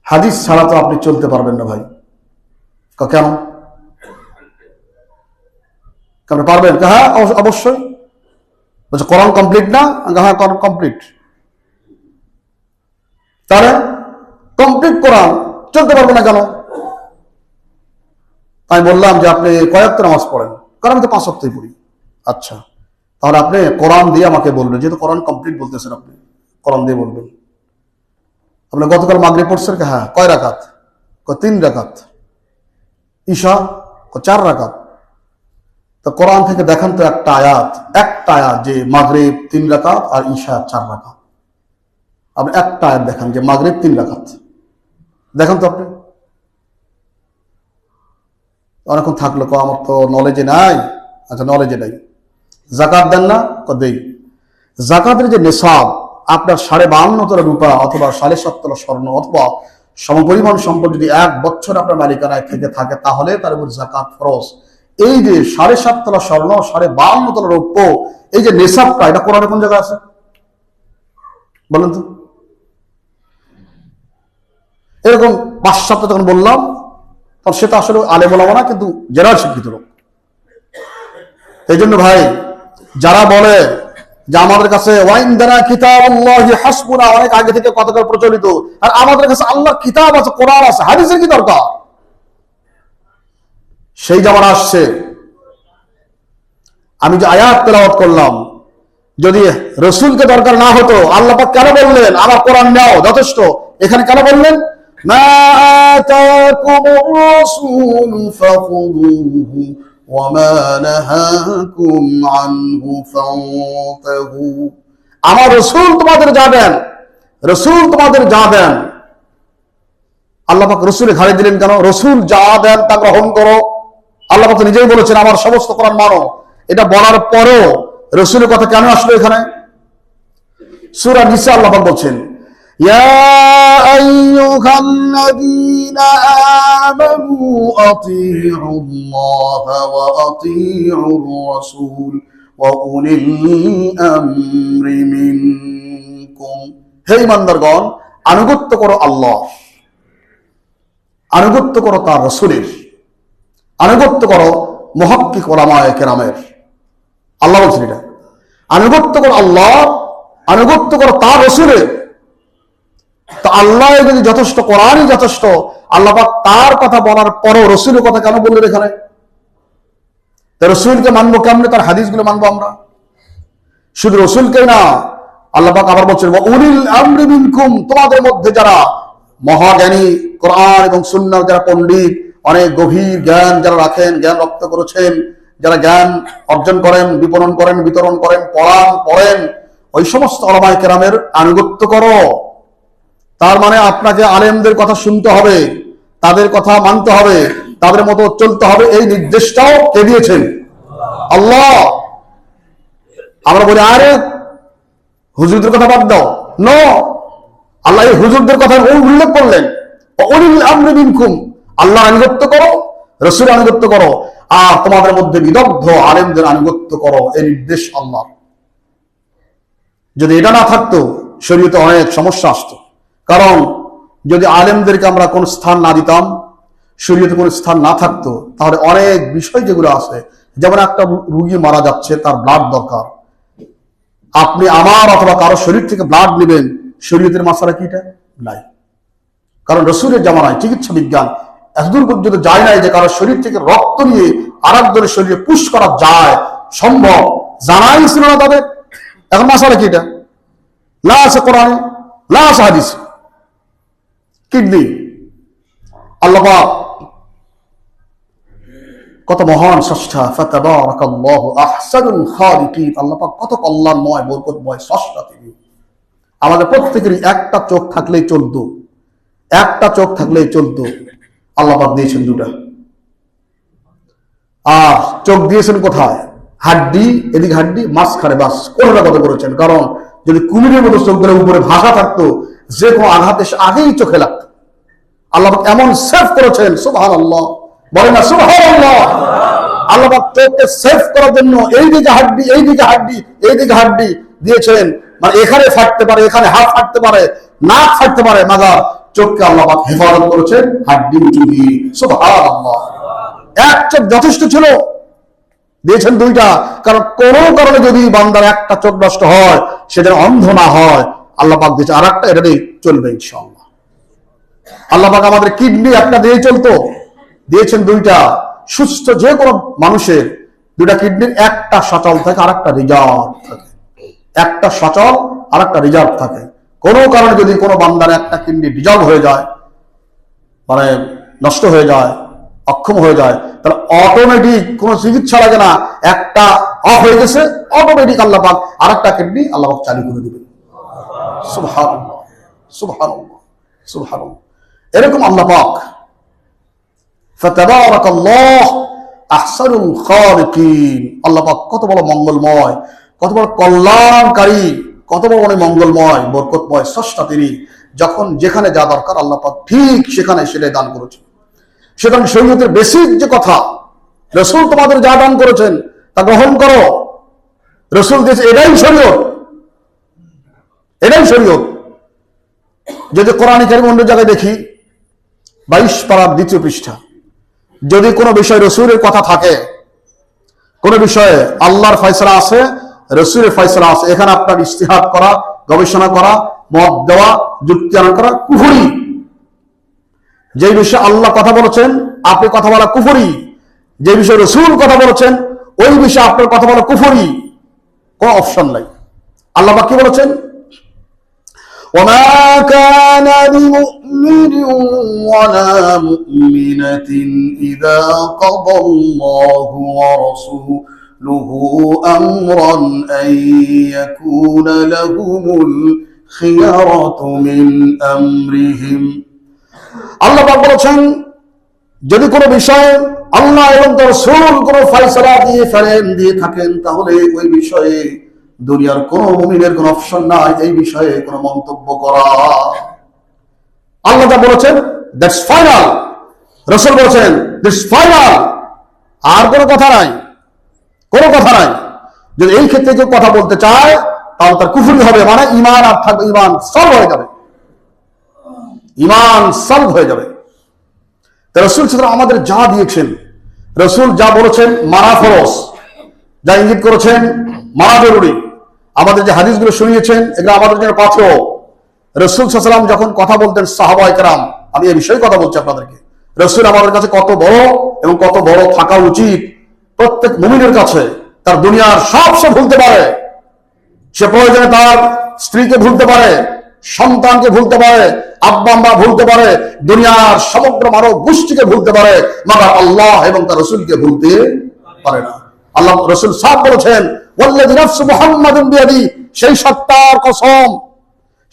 হাদিস ছাড়া তো আপনি চলতে পারবেন না ভাই। কেন? কেন পারবেন? হ্যাঁ অবশ্যই। বলছে কোরআন কমপ্লিট না? হ্যাঁ কোরআন কমপ্লিট। তাহলে কমপ্লিট কোরআন চলতে পারবে না কেন? আমি বললাম যে আপনি কয় ওয়াক্ত নামাজ পড়েন? কারণ আমি তো 5 ওয়াক্তই পড়ি। আচ্ছা, তাহলে আপনি কোরআন দিয়ে আমাকে বলবেন, যেহেতু কোরআন কমপ্লিট বলতেছেন, আপনি কোরআন দিয়ে বলবেন। আপনি গতকাল মাগরিব পড়ছেন? হ্যাঁ। কয় রাকাত? 3 রাকাত। ঈশা? 4 রাকাত। তো কোরআন থেকে দেখান তো একটা আয়াত যে মাগরিব 3 রাকাত আর ঈশা 4 রাকাত। আপনি একটা আয়াত দেখান যে মাগরিব 3 রাকাত, দেখান তো আপনি। অনেকক্ষণ থাকলো, আমার তো নলেজে নাই। আচ্ছা, নলেজে নাই। জাকাত দেন না? দেই। জাকাতের যে নেশাব, আপনার 52.5 রূপা অথবা 7.5 স্বর্ণ অথবা সমপরিমাণ সম্পদ যদি 1 বছর আপনার মালিকানায় থেকে থাকে, তাহলে তার উপর জাকাত ফরজ। এই যে 7.5 স্বর্ণ, 52.5 রৌপ্য, এই যে নেশাবটা, এটা কোরআনে কোন জায়গায় আছে বলেন তো? এরকম 5-7টা যখন বললাম, তখন সেটা আসলে আলেম ওলামা না, কিন্তু জেনারেল শিক্ষিত লোক। এই জন্য ভাই, যারা বলে যে আমাদের কাছে ওয়াইনদানা কিতাবুল্লাহি হাসবুনা, অনেক আগে থেকে কতকাল প্রচলিত, আর আমাদের কাছে আল্লাহর কিতাব আছে, কোরআন আছে, হাদিসের কি দরকার? সেই জামানা আসছে। আমি যে আয়াত তেলাওয়াত করলাম, যদি রসুলকে দরকার না হতো, আল্লাহ পাক কেন বললেন আমার কোরআন নাও যথেষ্ট? এখানে কেন বললেন মা আতাকুমুর রাসূলু ফাখুযুহু ওয়া মা নাহাকুম আনহু ফান্তাহু? আমার রসুল তোমাদের যা দেন, রসুল তোমাদের যা দেন। আল্লাহ পাক রসুলের ঘাড়ে দিলেন কেন? রসুল যা দেন তা গ্রহণ করো। আল্লাহ পাক নিজেই বলেছেন আমার সমস্ত কোরআন মানো। এটা বলার পরও রসুলের কথা কেন আসলো এখানে? সূরা নিসা আল্লাহ পাক বলছেন ইয়া আইয়ুহাল্লাযীনা আমানু আতিউল্লাহ ওয়া আতিউর রাসূল وأولي الأمر منكم। হে ঈমানদারগণ, আনুগত্য করো আল্লাহ, আনুগত্য করো তার রাসূলের, আনুগত্য করো মুহাক্কিক উলামায়ে কেরামের। আল্লাহ বলছেন এটা, আনুগত্য করো আল্লাহ, আনুগত্য করো তার রাসূলের। তো আল্লাহ যদি যথেষ্ট, কোরআনই যথেষ্ট, আল্লাহ পাক তার কথা বলার পরও রাসূলের কথা কেন বললেন এখানে? রাসূলকে মানবো কেমনে? তার হাদিসগুলো মানবো আমরা, শুধু রাসূলকেই না। আল্লাহ পাক আবার বলছেন উলিল আমরি মিনকুম, তোমাদের মধ্যে যারা মহাজ্ঞানী, কোরআন এবং সুন্নাহর যারা পণ্ডিত, অনেক গভীর জ্ঞান যারা রাখেন, জ্ঞান রপ্ত করেছেন, যারা জ্ঞান অর্জন করেন, বিপণন করেন, বিতরণ করেন, পড়েন, ওই সমস্ত উলামায়ে কেরামের আনুগত্য করো। তার মানে আপনাকে আলেমদের কথা শুনতে হবে, তাদের কথা মানতে হবে, তাদের মতো চলতে হবে। এই নির্দেশটাও কে দিয়েছেন? আল্লাহ। আমরা বলি আরে হুজুরদের কথা বাদ দাও, নো, আল্লাহ এই হুজুরদের কথা উল্লেখ করলেন। উলিল আমরি মিনকুম, আল্লাহ আনুগত্য করো, রাসূল আনুগত্য করো, আর তোমাদের মধ্যে বিদগ্ধ আলেমদের আনুগত্য করো, এই নির্দেশ আল্লাহ। যদি এটা না থাকতো শরীয়তে অনেক সমস্যা আসতো। কারণ যদি আলেমদেরকে আমরা কোন স্থান না দিতাম, শরীয়তে কোন স্থান না থাকতো, তাহলে অনেক বিষয় যেগুলো আছে, যেমন একটা রুগী মারা যাচ্ছে, তার ব্লাড দরকার, আপনি আমার অথবা কারো শরীর থেকে ব্লাড নেবেন, শরীয়তের মাসালা কি এটা নাই। কারণ রাসূলের জামানায় চিকিৎসা বিজ্ঞান এতদূর পর্যন্ত যায় নাই যে কারো শরীর থেকে রক্ত নিয়ে আরেকজনের শরীরে পুশ করা যায়, সম্ভব জানাই ছিল না তাদের। এখন মাসালা কি এটা? লা আছে কোরআনে, লা আছে হাদিসে। কিডনি, আল্লাহ পাক কত মহান স্রষ্টা, ফাতাবারাকাল্লাহু আহসানুল খালিকিন। আল্লাহ পাক কত কল্যাণময়, বরকতময় স্রষ্টা তিনি। আমাদের প্রত্যেকেরই একটা চোখ থাকলেই চলতো, একটা চোখ থাকলেই চলতো। আল্লাহ পাক দিয়েছেন দুটা। আর চোখ দিয়েছেন কোথায়? হাড্ডি, এদিকে হাড্ডি, মাঝখানে বাস কোনটা কত করেছেন। কারণ যদি কুমিরের মতো চোখগুলো উপরে ভাষা থাকতো, যে কোনো আঘাত এসে আগেই চোখে লাগতো। আল্লাহ পাক এমন সেভ করেছেন, সুবহানাল্লাহ, বলে না সুবহানাল্লাহ। আল্লাহ পাক চোখকে সেভ করার জন্য এইদিকে হাড্ডি, এইদিকে হাড্ডি, এইদিকে হাড্ডি দিয়েছেন। মানে এখানে ফাটতে পারে, এখানে হাত ফাটতে পারে, নাক ফাটতে পারে, মাজার চোখকে আল্লাহ পাক হেফাজত করেছেন হাড্ডি উঁচু দিয়ে। সুবহানাল্লাহ। এক চোখ যথেষ্ট ছিল, দিয়েছেন দুইটা। কারণ কোন কারণে যদি বান্দার একটা চোখ নষ্ট হয়, সেটা অন্ধ না হয়, আল্লাহ পাক দিয়েছে আর একটা, এটা দিয়ে চলবে ইনশাআল্লাহ। আল্লাহ পাক আমাদের কিডনি একটা দিয়ে চলতো, দিয়েছেন দুইটা। সুস্থ যে কোনো মানুষের দুইটা কিডনির একটা সচল থাকে আর একটা রিজার্ভ থাকে, একটা সচল আর একটা রিজার্ভ থাকে। কোনো কারণে যদি কোনো বান্দার একটা কিডনি রিজার্ভ হয়ে যায়, মানে নষ্ট হয়ে যায়, অক্ষম হয়ে যায়, তাহলে অটোমেটিক কোনো চিকিৎসা লাগে না, একটা অফ হয়ে গেছে, অটোমেটিক আল্লাহ পাক আর একটা কিডনি আল্লাহ পাক চালু করে দিবেন। সুবহানাল্লাহ, সুবহানাল্লাহ, সুবহানাল্লাহ। এরকম আল্লাহ পাক ফাতাবারাকাল্লাহ আহসানুল খালিকিন। আল্লাহ পাক কত বড় মঙ্গলময়, কত বড় কল্যাণকারী, কত বড় মঙ্গলময়, বরকতময় স্রষ্টা তিনি। যখন যেখানে যা দরকার আল্লাহ পাক ঠিক সেখানে সেটাই দান করেছেন। সুতরাং শরীয়তের বেসিক যে কথা, রাসূল তোমাদের যা দান করেছেন তা গ্রহণ করো। রাসূল দিয়েছে, এটাই শরীয়ত, এটাই শরীয়ত। যদি কোরআন কারীম অন্য জায়গায় দেখি, 22 পারার 2য় পৃষ্ঠা, যদি কোনো বিষয় রাসূলের কথা থাকে, কোন বিষয়ে আল্লাহর ফয়সালা আছে, রাসূলের ফয়সালা আছে, এখানে আপনার ইজতিহাদ করা, গবেষণা করা, মত দেওয়া, যুক্তি আনয়ন করা কুফরি। যে বিষয়ে আল্লাহ কথা বলেছেন আপনি কথা বলা কুফরি, যে বিষয়ে রাসূল কথা বলেছেন ওই বিষয়ে আপনার কথা বলা কুফরি, কোনো অপশন নাই। আল্লাহ পাক কি বলেছেন? وما كان لمؤمن ولا مؤمنة إذا قضى الله ورسوله أمرا أن يكون لهم الخيرة من أمرهم। আল্লাহ পাক বলেছেন, যদি কোনো বিষয়ে আল্লাহ এবং তার রাসূল কোনো ফয়সালা দিয়ে থাকেন, তাহলে ওই বিষয়ে দুনিয়ার কোন মুমিনের কোন অপশন নাই এই বিষয়ে কোন মন্তব্য করা। আল্লাহ যা বলেছেন দ্যাটস ফাইনাল, রাসূল বলেছেন দ্যাটস ফাইনাল, আর কোনো কথা নাই, কোনো কথা নাই। যদি এই ক্ষেত্রে কেউ কথা বলতে চায় তাহলে তার কুফরি হবে, মানে ইমান আর থাকবে, ইমান সলভ হয়ে যাবে, ইমান সলভ হয়ে যাবে। রসুল আমাদের যা দিয়েছেন, রসুল যা বলেছেন মানা ফরজ, যা ইঙ্গিত করেছেন মানা জরুরি, আমাদের যে হাদিসগুলো শুনিয়েছেন এগুলো আমাদের জন্য পাথেয়। রসুল সাল্লাম যখন কথা বলতেন সাহাবায়ে কেরাম, আমি এই বিষয়ে কথা বলছি আপনাদেরকে, রসুল আমাদের কাছে কত বড় এবং কত বড় থাকা উচিত। প্রত্যেক মুমিনের কাছে তার দুনিয়ার সব সে ভুলতে পারে, সে প্রয়োজনে তার স্ত্রীকে ভুলতে পারে, সন্তানকে ভুলতে পারে, আব্বা আম্মা ভুলতে পারে, দুনিয়ার সমগ্র মানব গোষ্ঠীকে ভুলতে পারে, মাগার আল্লাহ এবং তার রসুলকে ভুলতে পারে না। আল্লাহ রসুল সাহেব বলেছেন, ওয়াল্লাযী নাফসু মুহাম্মাদিন বিয়াদি, সেই সত্তার কসম,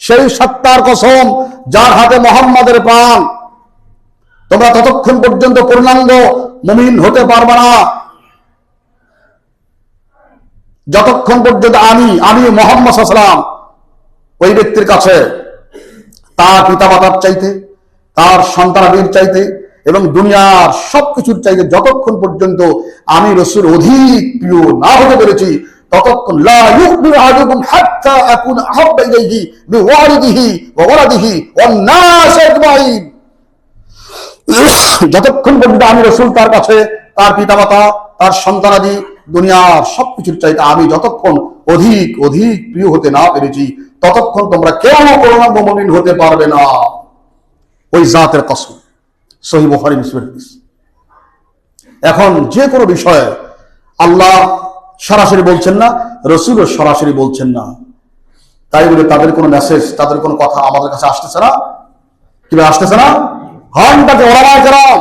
সেই সত্তার কসম যার হাতে মুহাম্মাদের প্রাণ, তোমরা ততক্ষণ পর্যন্ত পূর্ণাঙ্গ মুমিন হতে পারবে না যতক্ষণ পর্যন্ত আমি মুহাম্মদ সাল্লাল্লাহু আলাইহি ওয়াসাল্লাম ওই ব্যক্তির কাছে তার পিতামাতার চাইতে, তার সন্তানাদির চাইতে এবং দুনিয়ার সবকিছুর চাইতে যতক্ষণ পর্যন্ত আমি রাসূল অধিক প্রিয় না হতে পেরেছি, ততক্ষণ লা ইউমিনু আহাদুকুম হাত্তা আকুনা আহাব্বা ইলাইহি বিওয়ালিদিহি ওয়া ওয়ালাদিহি ওয়ান নাস আজমাইন, যতক্ষণ পর্যন্ত আমি রাসূল তার কাছে, তার পিতামাতা, তার সন্তানাদি, দুনিয়ার সবকিছুর চাইতে আমি যতক্ষণ অধিক অধিক প্রিয় হতে না পেরেছি, ততক্ষণ তোমরা কেউ পূর্ণাঙ্গ মুমিন হতে পারবে না। ওই জাতের কসম, সহিহ বুখারী মুসলিমের হাদিস। এখন যে কোনো বিষয়ে আল্লাহ সরাসরি বলছেন না, রাসূলও সরাসরি বলছেন না, তাই বলে তাদের কোনো মেসেজ, তাদের কোনো কথা আমাদের কাছে আসতেছে না। কিভাবে আসতেছে না? ঘন্টাকে ওলামায়ে কেরাম,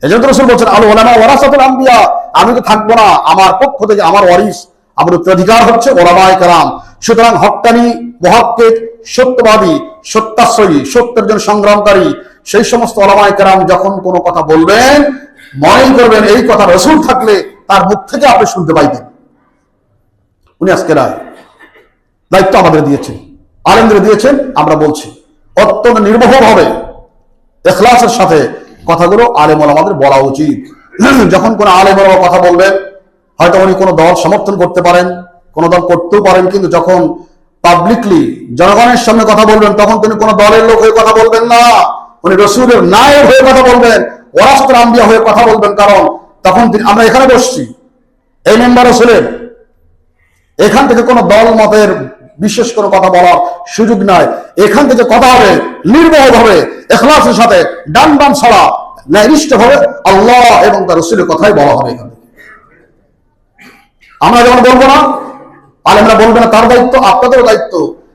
এজন্য রাসূল বলছেন আল উলামা ওয়ারাসাতুল আম্বিয়া, আমি তো থাকবো না, আমার পক্ষ থেকে আমার ওয়ারিস, আমার উত্তরাধিকার হচ্ছে ওলামায়ে কেরাম। সুতরাং হক্কানি, মুহাক্কিক, সত্যবাদী, সত্যাশ্রয়ী, সত্যের জন্য সংগ্রামকারী সেই সমস্ত ওলামায়ে কেরাম যখন কোনো কথা বলবেন, মনে করবেন এই কথা রাসূল থাকলে তার মুখ থেকে আপনি শুনতে পাইতেন। উনি আজকে রায় দায়িত্ব আমাদের দিয়েছেন, আলেমদের দিয়েছেন, আমরা বলছি অত্যন্ত নির্মোহভাবে ইখলাসের সাথে কথাগুলো আলেম ওলামাদের বলা উচিত। যখন কোনো আলেম ওলামা কথা বলবেন, হয়তো উনি কোনো দল সমর্থন করতে পারেন, কোনো দল করতেও পারেন, কিন্তু যখন পাবলিকলি জনগণের সামনে কথা বলবেন, তখন তিনি কোনো দলের লোক হয়ে কথা বলবেন না, উনি রাসূলের নায়েব হয়ে কথা বলবেন, ওয়ারাসাতুল আম্বিয়া হয়ে কথা বলবেন। কারণ তখন আমরা এখানে বসছি, এই মেম্বার রাসূলের, এখান থেকে কোনো দল মতের বিশেষ কোনো কথা বলার সুযোগ নাই। এখান থেকে কথা হবে নির্মোহভাবে, ইখলাসের সাথে, ডান বাম ছাড়া ন্যায়নিষ্ঠভাবে আল্লাহ এবং তার রাসূলের কথাই বলা হবে। এখান থেকে আমরা যেমন বলবো না, আলেমরা বলবে না, তার দায়িত্ব, আপনাদেরও দায়িত্ব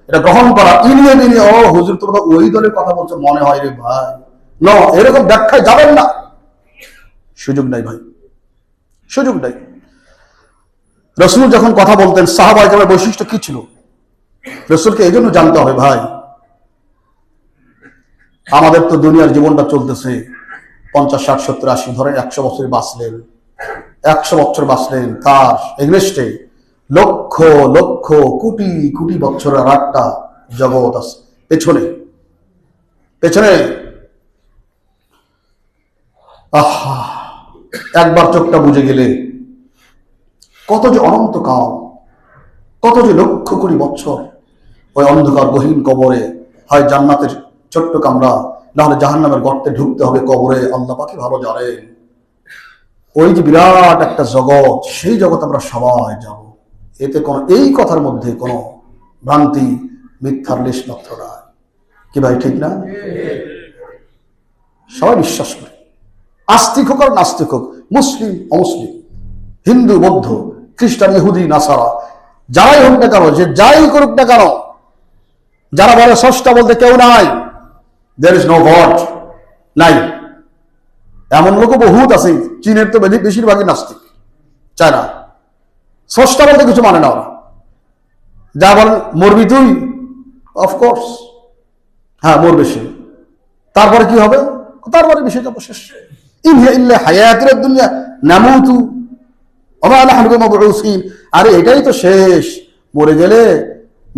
এটা গ্রহণ করা। ইনিয়ে বিনিয়ে ও হুজুর তোমরা ওই দলের কথা বলছো মনে হয় রে ভাই, না এরকম ব্যাখ্যায় যাবেন না, সুযোগ নাই ভাই, সুযোগ নাই। রাসূল যখন কথা বলতেন, সাহাবায়ে কেরামের বৈশিষ্ট্য কি ছিল রাসূলকে এই জন্য জানতে হবে ভাই। আমাদের তো দুনিয়ার জীবনটা চলতেছে 50, 60, 70, 80, ধরেন 100 বছর বাঁচলেন, 100 বছর বাঁচলেন, তার এগনেস্টে লক্ষ লক্ষ কোটি কোটি বছরের একটা জগৎ আছে পেছনে পেছনে। আহা, একবার চোখটা বুঝে গেলে কত যে অনন্তকাল, কত যে লক্ষ কোটি বছর ওই অন্ধকার গহীন কবরে, হয় জান্নাতের ছোট্ট কামরা, নাহলে জাহান্নামের গর্তে ঢুকতে হবে কবরে, আল্লাহ পাকই ভালো জানেন। ওই যে বিরাট একটা জগৎ, সেই জগৎ আমরা সবাই যাব। এতে কোনো, এই কথার মধ্যে কোনো ভ্রান্তি, মিথ্যার লেশ মাত্র নাই। কি ভাই ঠিক না? সবাই বিশ্বাস করে, আস্তিক হোক আর নাস্তিক হোক, মুসলিম অমুসলিম, হিন্দু বৌদ্ধ খ্রিস্টান ইহুদি নাসারা, যারাই হোক না কেন, যে যাই করুক না কেন, যারা বলে স্রষ্টা বলতে কেউ নাই, there is no God, নাই, এমন লোক বহুত আছে। চীনের তো বেশিরভাগই নাস্তিক, চায় না, স্রষ্টা বলতে কিছু মানে না ওরা। যা বলেন মরবি তুই, অফকোর্স হ্যাঁ মরবে সে, তারপরে কি হবে, তারপরে বিষয় যাবো শেষ। ইল্লা হায়াতুদ দুনিয়া নামুতু ওয়া মা নাহনু বিমাবউসিন, আরে এটাই তো শেষ, মরে গেলে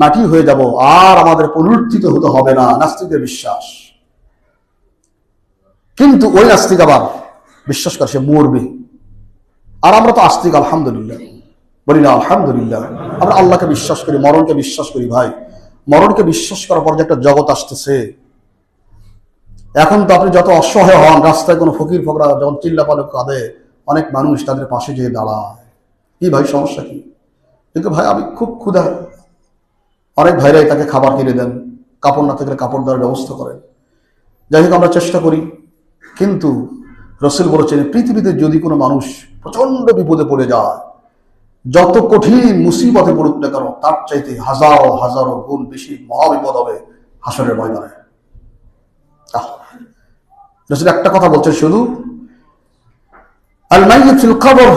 মাটি হয়ে যাব, আর আমাদের পুনরুত্থিত হতে হবে না, নাস্তিকের বিশ্বাস। কিন্তু ওই নাস্তিক আবার বিশ্বাস করে সে মরবে, আর আমরা তো আস্তিক আলহামদুলিল্লাহ, বলি না আলহামদুলিল্লাহ। আমরা আল্লাহকে বিশ্বাস করি, মরণকে বিশ্বাস করি ভাই। মরণকে বিশ্বাস করার পর যে একটা জগৎ আসতেছে, এখন তো আপনি যত অসহায় হন, রাস্তায় কোনো ফকির ফকরা যখন চিল্লাপাল্লা কাঁদে, অনেক মানুষ তাদের পাশে যেয়ে দাঁড়ায়, কি ভাই সমস্যা কি? কিন্তু ভাই আমি খুব ক্ষুধা, অনেক ভাইরাই তাকে খাবার কিনে দেন, কাপড় না থাকলে কাপড় দেওয়ার ব্যবস্থা করেন। যাই হোক আমরা চেষ্টা করি, কিন্তু রসুল বলেছেন পৃথিবীতে যদি কোনো মানুষ প্রচন্ড বিপদে পড়ে যায়, যত কঠিন মুসিবতে পড়ুক না কেন, তার চাইতে হাজারো হাজারো গুণ বেশি মহাবিপদ হবে হাসরের ময়দানে। রসুল একটা কথা বলছেন শুধু, আল মাইয়িত ফিল কবর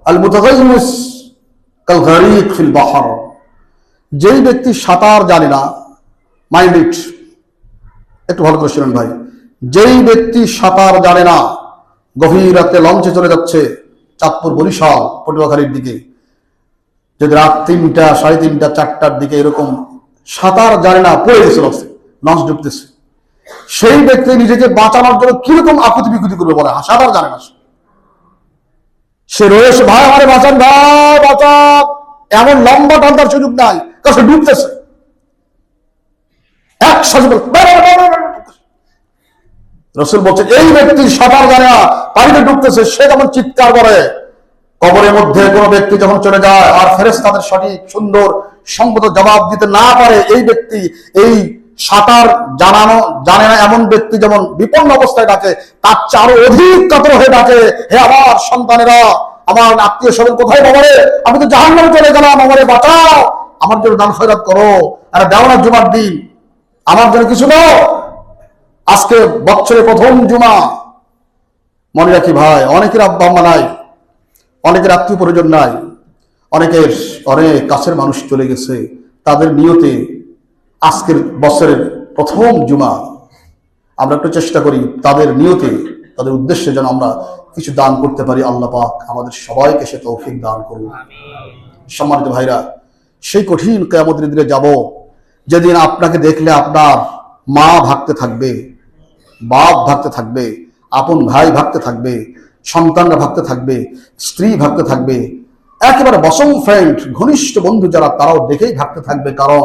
আল মুতাগাইমিস কাল গারিক ফিল বাহর। যেই ব্যক্তি সাঁতার জানে না, মাইন্ড ইট, একটু ভালো করে শুনুন ভাই, যেই ব্যক্তি সাঁতার জানে না, গভীর রাতে লঞ্চে চলে যাচ্ছে চাঁদপুর বরিশাল পটুয়াখালীর দিকে, যদি রাত 3টা, 3:30, 4টার দিকে এরকম সাঁতার জানে না, পড়ে গেছে লঞ্চ ডুবতেছে, সেই ব্যক্তি নিজেকে বাঁচানোর জন্য কিরকম আকুতি বিকুতি করবে বলে? সাঁতার জানে না, সে রয়েছে ভাই আমারে বাঁচান, ভাই বাঁচান, এমন লম্বা টান্তার সুযোগ নাই, কারণ সে ডুবতেছে। রসুল বলছেন এই ব্যক্তি সাঁতার জানে না, পানিতে ডুবতেছে, সে যেমন চিৎকার করে। কবরের মধ্যে কোনো ব্যক্তি যখন চলে যায় আর ফেরেশতাদের সঠিক সুন্দর সংগত জবাব দিতে না পারে, এই ব্যক্তি, এই সাঁতার জানে না এমন ব্যক্তি যেমন বিপন্ন অবস্থায় ডাকে, তার চেয়ে আরো অধিক কাতর হয়ে ডাকে, হে আমার সন্তানেরা, আমার আত্মীয় স্বজন কোথায় বাবারে, আমি তো জাহান্নামে চলে গেলাম, আমারে বাঁচাও, আমার জন্য দান খয়রাত করো। আর দেওয়ানা জুমার দিন আমার জন্য কিছু দাও, আজকে বছরের প্রথম জুমা। মনে রাখি ভাই, অনেকের আব্বা আম্মা নাই, অনেকের আত্মীয় পরিজন নাই, অনেকের অনেক কাছের মানুষ চলে গেছে, তাদের নিয়তে আজকের বছরের প্রথম জুমা আমরা একটু চেষ্টা করি তাদের নিয়তে, তাদের উদ্দেশ্যে যেন আমরা কিছু দান করতে পারি। আল্লাহ পাক আমাদের সবাইকে সে তৌফিক দান করুন। সম্মানিত ভাইরা, সেই কঠিন কিয়ামতের দিনে যাব, যেদিন আপনাকে দেখলে আপনার মা ভাগতে থাকবে, বাপ ভাগতে থাকবে, আপন ভাই ভাগতে থাকবে, সন্তানরা ভাগতে থাকবে, স্ত্রী ভাগতে থাকবে, একেবারে বসম ফ্রেন্ড, ঘনিষ্ঠ বন্ধু যারা, তারাও দেখেই ভাগতে থাকবে। কারণ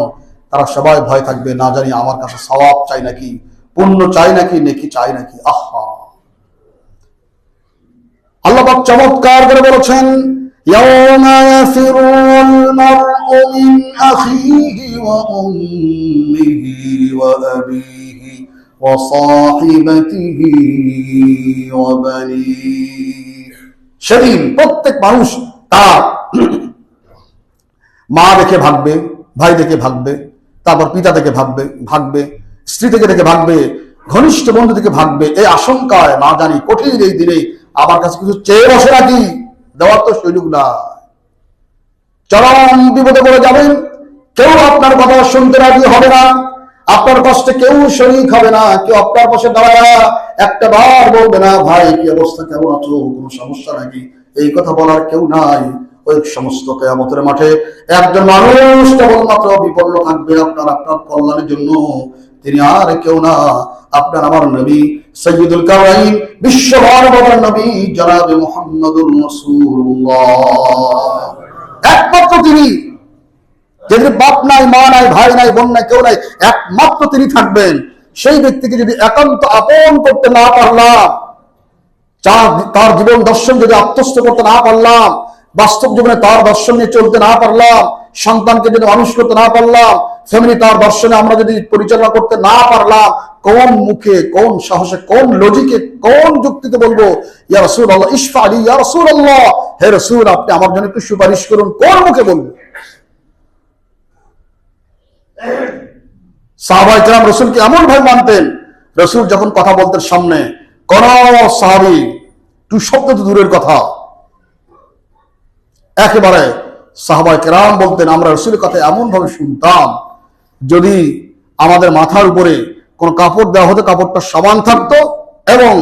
তারা সবাই ভয় থাকবে, না জানি আমার কাছে সওয়াব চাই নাকি, পুণ্য চাই নাকি, নেকি চাই নাকি। আহা, আল্লাহ পাক চমৎকার করে বলেছেন, ইয়াউমা ইয়াফিরুল মারউ মিন আখিহি ওয়া উম্মিহি ওয়া আবিহি ওয়া সাহিবাতিহি ওয়া বানিহি। সেদিন প্রত্যেক মানুষ তার মা দেখে ভাগবে, ভাই দেখে ভাগবে, তারপর পিতা থেকে ভাগবে, স্ত্রী থেকে ভাগবে, ঘনিষ্ঠ বন্ধু থেকে ভাগবে। এই আশঙ্কায় না জানি কঠিন এই দিনে আমার কাছে কিছু চেয়ে বসে নাকি, দেওয়ার তো সুযোগ না। চরম বিপদে পড়ে যাবেন, কেউ আপনার কথা শুনতে রাজি হবে না, আপনার কষ্টে কেউ শরীক হবে না, কেউ আপনার পাশে দাঁড়ায় একটা বার বলবে না, ভাই কি অবস্থা, কেমন আছো, কোনো সমস্যা নাকি, এই কথা বলার কেউ নাই। ওই সমস্ত কিয়ামতের মাঠে একজন মানুষ কেবলমাত্র বিপন্ন থাকবে আপনার কল্যাণের জন্য, তিনি আর কেউ না, আপনার আমার নবী সাইয়্যিদুল কাওনাইন, বিশ্ব মানবতার নবী জনাবে মুহাম্মদুর রাসূলুল্লাহ। একমাত্র তিনি, যেদিন বাপ নাই, মা নাই, ভাই নাই, বোন নাই, কেউ নাই, একমাত্র তিনি থাকবেন। সেই ব্যক্তিকে যদি একান্ত আপন করতে না পারলাম, তার জীবন দর্শন যদি আত্মস্থ করতে না পারলাম, বাস্তব জীবনে তার দর্শন নিয়ে চলতে না পারলাম, সন্তানকে যদি মানুষ করতে না পারলাম, ফ্যামিলি তার দর্শনে আমরা যদি পরিচালনা করতে না পারলাম, কোন মুখে, কোন সাহসে, কোন লজিকে, কোন যুক্তিতে বলবো ইয়া রাসূলুল্লাহ ইশফা লি ইয়া রাসূলুল্লাহ, হে রাসূল আপনি আমার জন্য একটু সুপারিশ করুন, কোন মুখে বলবো? সাহাবায়ে কেরাম রাসূলকে এমন ভাবে মানতেন, রাসূল যখন কথা বলতেন সামনে, কোন সাহাবী টু শব্দ তো দূরের কথা, একেবারে সাহাবায়ে কেরাম বলতেন আমরা রাসূলের কথা এমন ভাবে শুনতাম, যদি আমাদের মাথার উপরে কোন কাপড় দেওয়া হতো, কাপড়টা সমান থাকতো এবং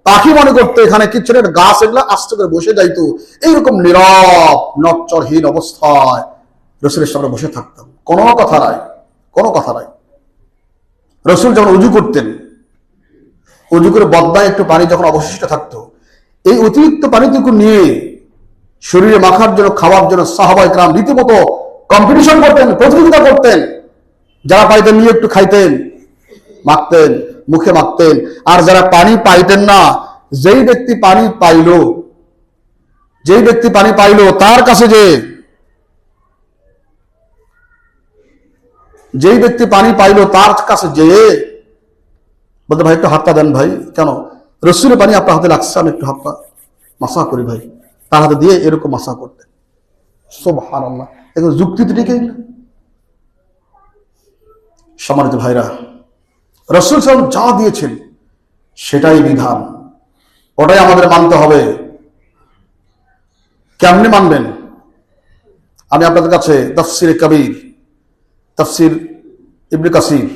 পাখি মনে করতো এখানে কিচ্ছু একটা গাছ, এগুলা আস্তে করে বসে যাইতো, এইরকম নীরব নচ্চরহীন অবস্থায় রাসূলের সামনে বসে থাকতাম, কোনো কথা নাই, কোনো কথা নাই। রাসূল যখন উযু করতেন, উযু করে বদনায় একটু পানি যখন অবশিষ্ট থাকতো, এই অতিরিক্ত পানিটুকু নিয়ে শরীরে মাখার জন্য, খাওয়ার জন্য সাহাবায়ে কেরাম রীতিমতো কম্পিটিশন করতেন, প্রতিযোগিতা করতেন। যারা পাইতেন নিয়ে একটু খাইতেন, মাখতেন, মুখে মাখতেন। আর যারা পানি পাইতেন না, যেই ব্যক্তি পানি পাইল তার কাছে যেই ব্যক্তি পানি পাইল তার কাছে যেয়ে বলতে, ভাই একটু হাতটা দেন ভাই। কেন? রসুলের পানি আপনার হাতে লাগছে, আমি একটু হাতটা মাসা করি ভাই। তার হাতে দিয়ে এরকম মাসা করতেন। সুবহানাল্লাহ। দেখো যুক্তি তো ঠিকই। সম্মানিত ভাইরা, রাসূল সাল্লাল্লাহু আলাইহি ওয়াসাল্লাম যা দিয়েছেন সেটাই বিধান, ওটাই আমাদের মানতে হবে। কেমনে মানবেন? আমি আপনাদের কাছে তাফসিরে কবির, তাফসির ইবনে কাসির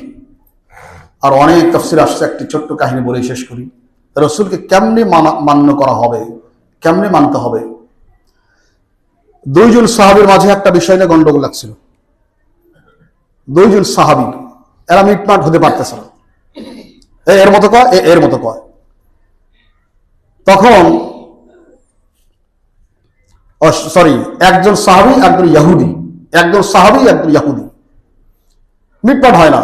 আর অনেক তাফসির আসছে, একটি ছোট্ট কাহিনী বলে শেষ করি। রাসূলকে কেমনে মান্য করা হবে, কেমনে মানতে হবে। দুইজন সাহাবীর মাঝে একটা বিষয় নিয়ে গন্ডগোল লাগছিল। দুইজন সাহাবী, এরা মিটমাট হতে পারতেছে না, এর মতো কয়, এর মতো কয়। তখন একজন সাহাবী একজন ইহুদি, একজন সাহাবী একজন ইহুদি, মিটমাট হয় না।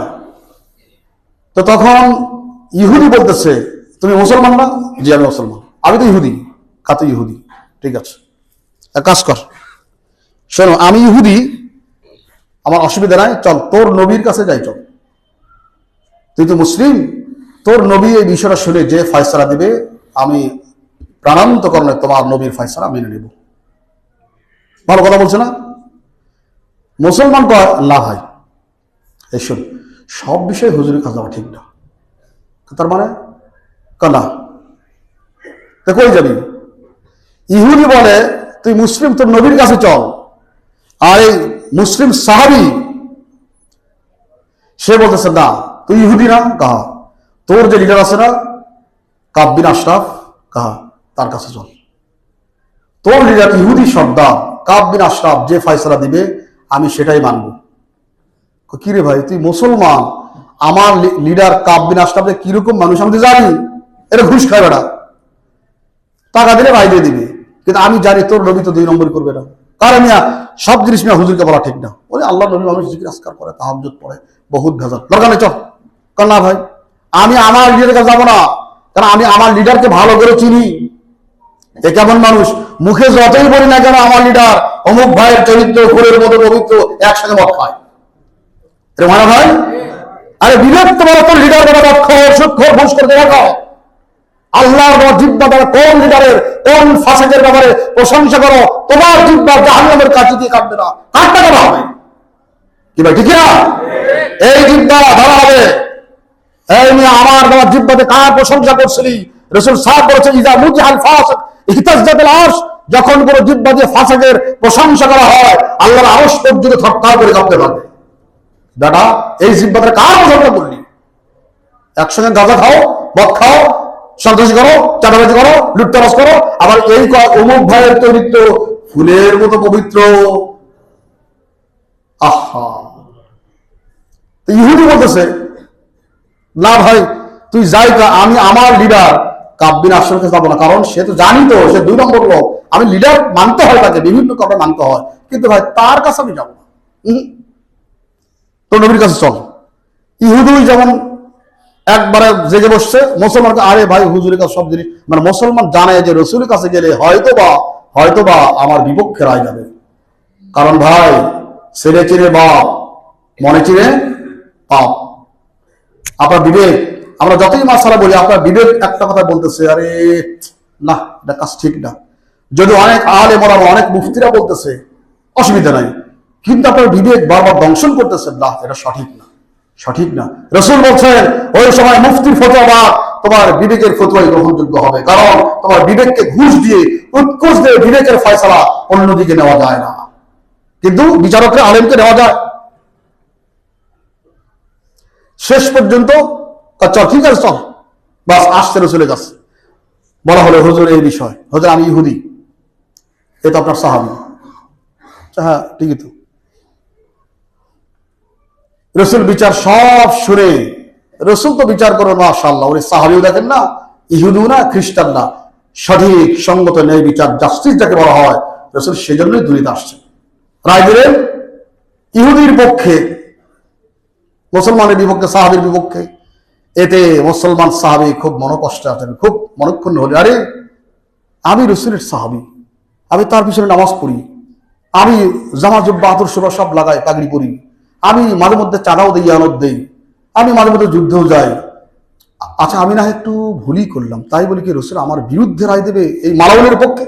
তো তখন ইহুদি বলতেছে, তুমি মুসলমান না? জি আমি মুসলমান। আমি তো ইহুদি। খাতো ইহুদি। ঠিক আছে, এক কাজ কর, শোনো আমি ইহুদি, আমার অসুবিধা নাই, চল তোর নবীর কাছে যাই, চল। তুই তো মুসলিম, তোর নবী এই বিষয়টা শুনে যে ফয়সালা দিবে, আমি প্রাণান্তকরণে তোমার নবীর ফয়সালা মেনে নেব। ভালো কথা বলছে না? মুসলমান কয়, না ভাই এসব সব বিষয়ে হুজুরের কাছে যাওয়া ঠিক না। তার মানে না, তা কই যাবি? ইহুদি বলে, তুই মুসলিম, তোর নবীর কাছে চল। আর এই মুসলিম সাহাবী সে বলতেছে, না তুই ইহুদি না, কাহা তোর যে লিডার আছে না কাব বিন আশরাফ, কাহা তার কাছে চল। তোর লিডার ইহুদি সর্দার কাব বিন আশরাফ যে ফয়সালা দিবে আমি সেটাই মানব। কি রে ভাই, তুই মুসলমান, আমার লিডার কাব বিন আশরাফ কিরকম মানুষ আমি তো জানি, এটা ঘুষ খায় বেড়া, টাকা দিলে ভাই দিয়ে দিবে, কিন্তু আমি জানি তোর নবী তো 2 নম্বর করবে না। কারণ সব জিনিস মিয়া হুজুরকে বলা ঠিক না। ওই আল্লাহ নবী মানুষ জিকির আজকার করে, তাহাজ্জুদ পড়ে, বহুত ভেজাল, দরকার নেই, চল। কারণ না ভাই, আমি আমার লিডারের কাছে যাবো না, কারণ আমি আমার লিডারকে ভালো করে চিনি। এ কেমন মানুষ, মুখে যতই বলি না কেন আমার লিডার অমুক ভাইয়ের চরিত্র ফুলের মতো পবিত্র, একসঙ্গে মদ খায়। মানা ভাই, আরে বিবেক তোমার তোর লিডার বড় দক্ষ, সূক্ষ্ম ঘুষ করতে রাখো। আল্লাহর জিহ্বা দ্বারা কোন লিডারের কোন ফাসাদের ব্যাপারে প্রশংসা করো, তোমার জিহ্বা জাহান্নামের কাছে দিয়ে কাটবে না, কাটতে করা হবে কি ভাই, ঠিক না? এই জিহ্বা ধরা হবে। এই নিয়ে আমার বাবার জিহ্বাতে কার প্রশংসা করছিলি? রাসূল সাহেব বলেছেন, ইজা মুজিহাল ফাসিক ইহতাজাতিল আরশ, যখন কোন জিহ্বা দিয়ে ফাসাদের প্রশংসা করা হয় আল্লাহর আরশ পর্যন্ত থরথর করে কাঁপতে থাকে। দাদা এই জিহ্বাতে কার প্রশংসা করলি? একসঙ্গে গাঁজা খাও, মদ খাও, সন্ত্রাসী করো, চাঁদাবাজি করো, লুটতরাজ করো, আবার এই অমুক ভাইয়ের চরিত্র ফুলের মতো পবিত্র। আহা, ইহুদি বলতেছে, না ভাই তুই যাই, আমি আমার লিডার কাব বিন আশরাফকে যাবো না, কারণ সে তো জানি তো সে 2 নম্বর লোক। আমি লিডার মানতে হয়, তাকে বিভিন্ন কারণে মানতে হয়, কিন্তু ভাই তার কাছে আমি যাবো না। তোর নবীর কাছে চল। ইহুদি যেমন একবারে জেগে বসছে, মুসলমানকে আরে ভাই হুজুরের কাছে সব জিনিস, মানে মুসলমান জানে যে রসুলের কাছে গেলে হয়তোবা আমার বিপক্ষে রায় যাবে। কারণ ভাই ছেলে চিনে বাপ, মনে চিনে পাপ। আপনার বিবেক, আমরা যতই মাসালা বলি আপনার বিবেক একটা কথা বলতেছে, আরে না এটা কাজ ঠিক না। যদি অনেক আলেম ওলামা অনেক মুফতিরা বলতেছে অসুবিধা নাই, কিন্তু আপনার বিবেক বারবার দংশন করতেছে, না এটা সঠিক না, সঠিক না। রাসূল বলছেন ওই সময় মুফতির ফতোয়া বা তোমার বিবেকের ফতোয়াই গ্রহণযোগ্য হবে, কারণ তোমার বিবেককে ঘুষ দিয়ে উৎকোচ দিয়ে বিবেকের ফয়সালা অন্যদিকে নেওয়া যায় না, কিন্তু বিচারককে আলেমকে নেওয়া যায়। শেষ পর্যন্ত চল ঠিক আছে চল, বাস আসতে রাসূলের কাছে বলা হলো, হুজুর এই বিষয়, হুজুর আমি ইহুদি, এ তো আপনার সাহাবী। হ্যাঁ ঠিকই তো। রসুল বিচার সব শুনে, রসুল তো বিচার করো মাশাআল্লাহ, ওরে সাহাবীও দেখেন না, ইহুদিও না, খ্রিস্টান না, সঠিক সঙ্গত ন্যায় বিচার, জাস্টিস যাকে বলা হয়, রসুল সেজন্যই দুনিয়াতে আসছেন। রায় দিলেন ইহুদির পক্ষে, মুসলমানের বিপক্ষে, সাহাবীর বিপক্ষে। এতে মুসলমান সাহাবী খুব মনকষ্টে আছেন, খুব মনক্ষুণ্ণ হলেন। আরে আমি রসুলের সাহাবী, আমি তার পিছনে নামাজ পড়ি, আমি জামা জুব্বা আতর সুরা সব লাগাই, পাগড়ি পরি, আমি মাঝে মধ্যে চাঁদাও দিই, আনত দেই, আমি মাঝে মধ্যে যুদ্ধেও যাই। আচ্ছা আমি না একটু ভুলই করলাম, তাই বলি কি রসুল আমার বিরুদ্ধে রায় দেবে এই মালাউনের পক্ষে?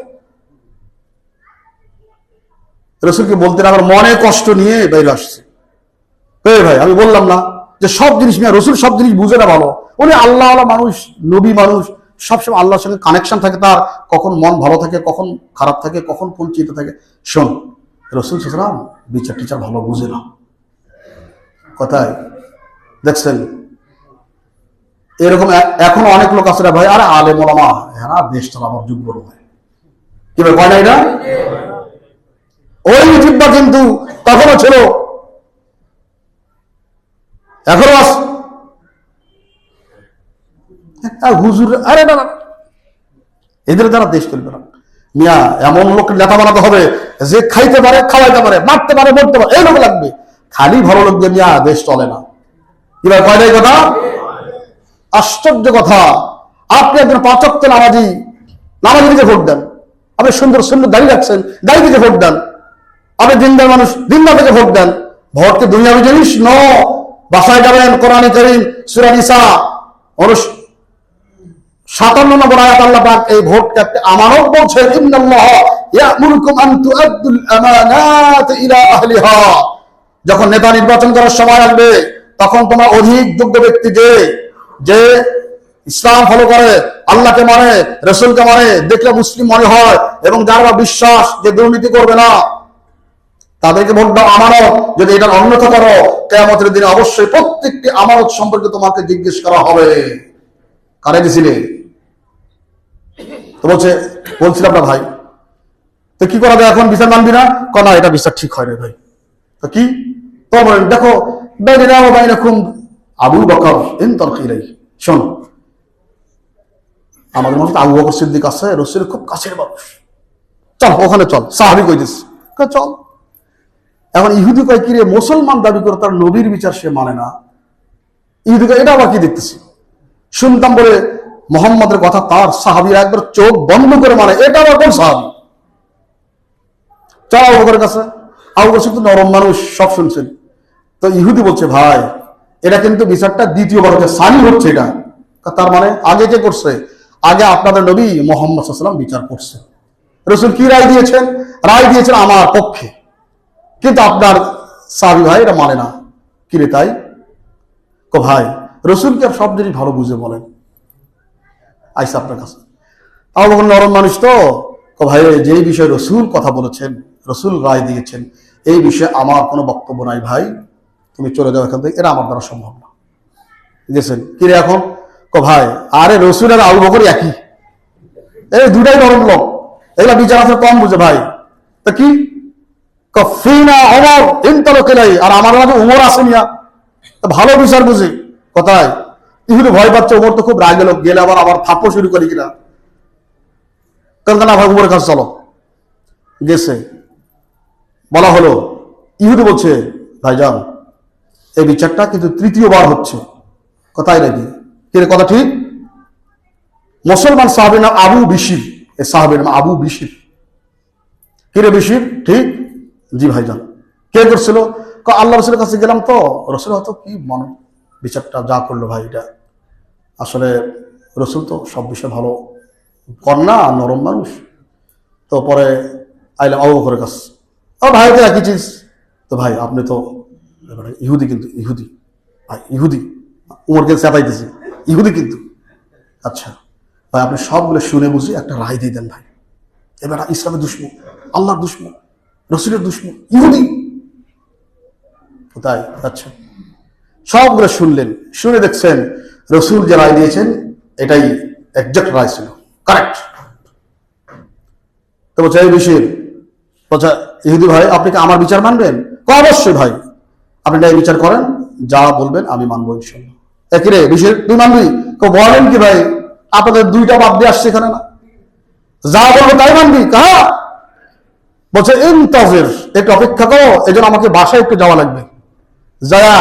রসুলকে বলতে আমার মনে কষ্ট নিয়ে বাইরে আসছে। ভাই আমি বললাম না যে সব জিনিস নিয়ে রসুল সব জিনিস বুঝে না ভালো, উনি আল্লাহ আল্লাহ মানুষ, নবী মানুষ, সবসময় আল্লাহর সঙ্গে কানেকশন থাকে তার, কখন মন ভালো থাকে, কখন খারাপ থাকে, কখন কোন চিন্তা থাকে। শোন, রসুল সাল্লাল্লাহু আলাইহি ওয়াসাল্লাম বিচার টিচার ভালো বুঝে না। কথায় দেখছেন এরকম এখন অনেক লোক আছে ভাই, আরে আলেম ওলামা হ্যাঁ দেশ চালাবার যোগ্য নয়, কি ভাই কয় না এটা? ওই জিব্বা কিন্তু তখনও ছিল, এখনো আছে। হুজুর আরে না, এদের দ্বারা দেশ চলবে না মিয়া। এমন লোক নেতা বানাতে হবে যে খাইতে পারে, খাওয়াইতে পারে, মারতে পারে, মরতে পারে, এই লোক লাগবে। খালি ভালো লোক দিয়ে মিয়া দেশ চলে না। কি ভাই কয় না এই কথা? আশ্চর্য কথা, আপনি একজন পাঁচ ওয়াক্ত নামাজি, নামাজি দিকে ভোট দেন। আপনি সুন্দর সুন্দর দাড়ি রাখছেন, দাড়ি দিকে ভোট দেন। আপনি দিনদার মানুষ, দিনদার থেকে ভোট দেন। ভোটকে দুনিয়াবি জিনিস ন। বাসায় যাবেন, কোরআনে কারীম সূরা নিসা 57 নম্বর আয়াত আল্লাহ পাক এই ভোটকে একটা আমানত বলছেন, ইন্নাল্লাহ ইয়া'মুরুকুম আন তু'আদ্দুল আমানাত ইলা আহলিহা। যখন নেতা নির্বাচন করার সময় আসবে তখন তোমার অধিক যোগ্য ব্যক্তি যে ইসলাম ফলো করে, আল্লাহকে মানে, রাসূলকে মানে, দেখলে মুসলিম মনে হয় এবং যারা বিশ্বাস যে দুর্নীতি করবে না, তাদেরকে ভোট দাও আমানত। যদি এটা অন্যথা করো কিয়ামতের দিনে অবশ্যই প্রত্যেকটি আমানত সম্পর্কে তোমাকে জিজ্ঞেস করা হবে। কারে দিছিলে? তো বলছিলাম না ভাই, তো কি করা যায় এখন? বিচার মানবি না? না এটা বিচার ঠিক হয় না ভাই। তো কি তো বলেন? দেখো আবু বকর শোন, আমাদের মধ্যে আবু বকর সিদ্দিক আছে, রাসূলের খুব কাছের মানুষ, চল ওখানে চল, সাহাবী কইতেছে চল। এখন ইহুদি কয় কি রে, মুসলমান দাবি করে তার নবীর বিচার সে মানে না। ইহুদি কয় এটা আবার কি দেখতেছি, শুনতাম বলে মুহাম্মদের কথা তার সাহাবীরা একবার চোখ বন্ধ করে মানে, এটা আবার কোন সাহাবী? চল আবু বকরের কাছে। আবু বকর কিন্তু নরম মানুষ, সব শুনছেন। তো ইহুদি বলছে ভাই এটা কিন্তু বিচারটা দ্বিতীয়বার হচ্ছে, সানি হচ্ছে এটা। তার মানে আগে কে করছে? আগে আপনাদের নবী মুহাম্মদ সাল্লাল্লাহু আলাইহি ওয়াসাল্লাম বিচার করছে। রাসূল কি রায় দিয়েছেন? রায় দিয়েছেন আমার পক্ষে, কিন্তু আপনার সাহাবী ভাই এটা মানে না। কি রে তাই? কো ভাই রাসূলকে আর সব জিনিস ভালো বুঝে বলেন, আইসা আপনার কাছে। আবু বকর নরম মানুষ তো, কো ভাই যেই বিষয়ে রাসূল কথা বলেছেন, রাসূল রায় দিয়েছেন, এই বিষয়ে আমার কোনো বক্তব্য নাই ভাই, তুমি চলে যাও এখান থেকে, এটা আমার দ্বারা সম্ভব না। বুঝেছেন কি রে এখন? কো ভাই আরে রাসূল আর আবু বকর একই, এই দুটাই নরম লোক, এগুলা বিচার আছে কম বুঝে ভাই। তা কি কফিনা ওমর ইনতালকিলাই, আর আমার মাঝে ওমর আছে মিয়া, ভালো বিচার বুঝি। কোথায়? ইহুদি ভয় পাচ্ছে, ওমর তো খুব রাগে লোক, গেলে আবার থাপ্পড় শুরু করি কিনা। না ভাই ওমরের কাছে চলো। গেছে, বলা হলো, ইহুদি বলছে ভাইজান এই বিচারটা কিন্তু তৃতীয়বার হচ্ছে। কোথায় নাকি কি কথা ঠিক? মুসলমান সাহাবীর নাম আবু বিশির, এই সাহাবীর নাম আবু বিশির। কিরে বিশির? ঠিক, জি ভাইজান। কে করছিল? আল্লাহ রাসূলের কাছে গেলাম, তো রাসূল হয়তো কি মনে বিচারটা যা করলো ভাই, এটা আসলে রাসূল তো সব বিষয়ে ভালো কর না, নরম মানুষ। তো পরে আইলাম আবু বকরের কাছে, ও ভাই তো একই চিজ। তো ভাই আপনি তো ইহুদি, কিন্তু ইহুদি ভাই, ইহুদি উমরকে চেতাইতেছে, ইহুদি কিন্তু। আচ্ছা ভাই আপনি সবগুলো শুনে বুঝে একটা রায় দিয়ে দেন ভাই, এবার ইসলামের দুশমন, আল্লাহর দুশমন, রাসূলের দুশমন, ইহুদি। কোথায়? আচ্ছা সবগুলো শুনলেন, শুনে দেখছেন রাসূল যে রায় দিয়েছেন এটাই একজ্যাক্ট রায় ছিল, কারেক্ট। তো বলছে এই বিষয়ে বলছে ইহুদি ভাই আপনি কি আমার বিচার মানবেন? অবশ্যই ভাই, আপনি এই বিচার করেন, যা বলবেন আমি মানবো ইনশাআল্লাহ। একই রে বিষয় তুই মানবি? বলেন কি ভাই, আপনাদের দুইটা বাদ দিয়ে আসছে এখানে না, যা বলবো তাই মানবি? কাহা বলছে ইনতাজির, একটু অপেক্ষা করো, এই জন্য আমাকে বাসায় একটু যাওয়া লাগবে। যায়া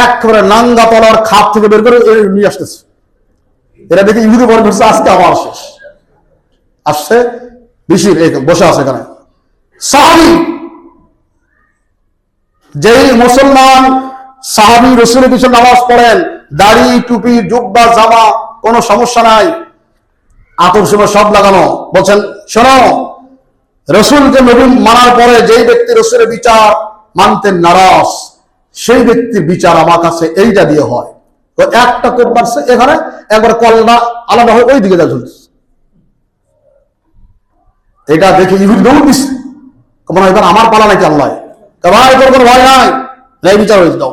একেবারে নাঙ্গা তলার খাপ থেকে বের করে নিয়ে আসতেছে। এরা দেখে ইহুদি বলে ফেলছে আজকে আমার শেষ। আসছে বিশির বসে আছে এখানে সাহাবী, যেই মুসলমান সাহাবী রসুলের পিছনে নামাজ পড়েন, দাড়ি টুপি জুব্বা জামা কোনো সমস্যা নাই, আতর সময় সব লাগানো, বলছেন শোনো, রসুলকে নবী মানার পরে যেই ব্যক্তি রসুলের বিচার মানতে নারাজ, সেই ব্যক্তির বিচার আমার কাছে এইটা দিয়ে হয়। তো একটা কোপ মারছে এখানে, একবার কলটা আলাদা হয়ে ওই দিকে যা ঝুলছে। এটা দেখে ইহুদি দৌড় দিচ্ছে, মনে হয় এবার আমার পালা নাকি আল্লাহ, ভাই তোর কোনো ভয় নাই, এই বিচার হয়েছে দাও।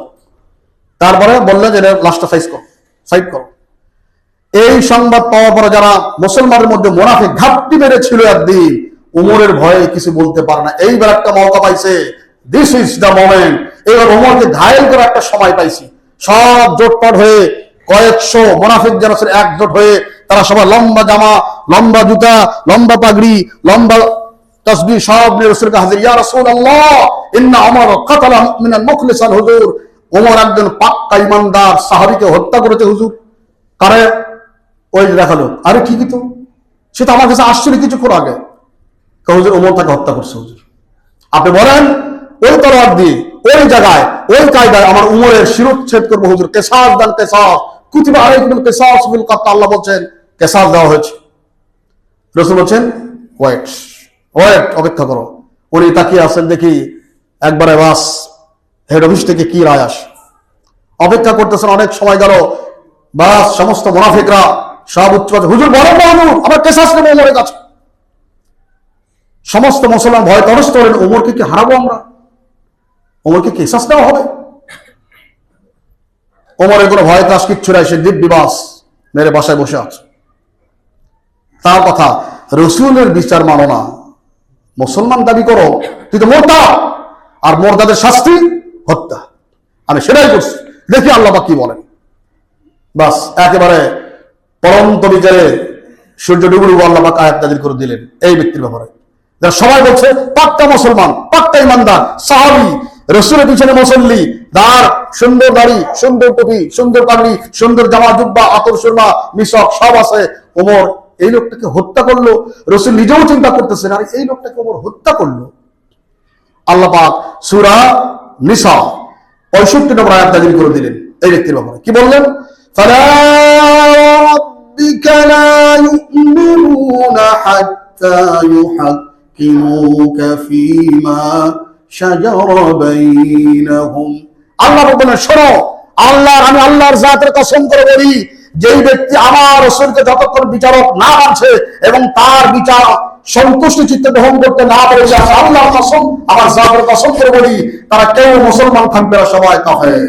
তারপরে বললেন যে লাস্টটা সাইড করো। এই সংবাদ পাওয়ার পরে যারা মুসলমানের মধ্যে মুনাফিক ঘাপটি মেরেছিল একদিন, উমরের ভয়ে কিছু বলতে পারে না। এইবার একটা মৌকা পাইছে, দিস ইজ দ্য মোমেন্ট। এবার উমরকে ঘায়েল করে একটা সময় পাইছি। সব জোটপাট হয়ে কয়েকশো মুনাফিক যারা ছিল একজোট হয়ে, তারা সবাই লম্বা জামা, লম্বা জুতা, লম্বা পাগড়ি, লম্বা তাসবিহ সব নিয়ে রাসূলকে হাজির। ইয়া রাসূলুল্লাহ, ইন্না উমর কাতালা মুমিনান মুখলিসান। হুজুর, উমর একজন পাক্কা ঈমানদার সাহাবীকে হত্যা করেছে হুজুর। কারে? ওই দেখালো। আরে ঠিকই তো, সে তো আমার কাছে আসছিল কিছুক্ষণ আগে। হুজুর উমর তাকে হত্যা করছে। হুজুর আপনি বলেন ওই তলোয়ার দিয়ে ওই জায়গায় ওই কায়দায় আমার উমরের শিরোচ্ছেদ করবো হুজুর। কিসাস দান কিসাস, কুতিবা আলাইকুমুল কিসাস বিল কাতল। আল্লাহ বলছেন কিসাস দেওয়া হয়েছে। রাসূল বলছেন ওয়েট, অপেক্ষা করো। উনি তাকিয়ে আছেন, দেখি একবারে বাস হেড অফিস থেকে কি রায় আসে। অপেক্ষা করতেছেন, অনেক সময় গেল। বাস সমস্ত মুনাফিকরা সব উচ্চবাদ, হুজুর বলেন না হুজুর, আমার কিসাস নেব উমরের কাছে। সমস্ত মুসলমান ভয় তরস্ত হলেন, ওমরকে কি হারাবো আমরা? ওমরকে কিসাস দেওয়া হবে? ওমরের কোনো ভয় ত্রাস কিচ্ছু নাই, সে দিব্যবাস মেরে বাসায় বসে আছে। তার কথা, রসুলের বিচার মানো না, মুসলমান দাবি করো, তুই তো মোরতাদ, আর মোরতাদের শাস্তি হত্যা। আমি সেটাই করছি, দেখি আল্লাহ কি বলেন। বাস একেবারে পরন্ত বিচারে সূর্য ডুবু ডুবু আল্লাহ আয়াত নাযিল করে দিলেন এই ব্যক্তির ব্যাপারে। সবাই বলছে পাক্কা মুসলমান, পাক্কা ইমানদার সাহাবী, রসুলের পিছনে মুসল্লি, তার সুন্দর দাড়ি, সুন্দর টুপি, সুন্দর পাগড়ি, সুন্দর জামা জুব্বা, আতর সুরমা মিশক সব আছে। ওমর এই লোকটাকে হত্যা করলো। রসুল নিজেও চিন্তা করতেছেন, আর এই লোকটাকে ওমর হত্যা করলো। আল্লাহ পাক সূরা নিসা 65 নম্বর আয়াত নাযিল করে দিলেন এই ব্যক্তির ব্যাপারে। কি বললেন? ফালা রাব্বিকা লা ইউমিনুনা হাত্তা ইউহাক্কিমুকা ফীমা শাজারা বাইনাহুম। আল্লাহ বলেন, শোনো, আমি আল্লাহর জাতের কসম করে বলি, যেই ব্যক্তি আমার রাসূলকে যতক্ষণ বিচারক না মানছে এবং তার বিচার সন্তুষ্টি চিত্তে গ্রহণ করতে না পারে, আল্লাহর কসম, আমার জাতের কসম করে বলি, তারা কেউ মুসলমান থাকবে না, সবাই কাফের।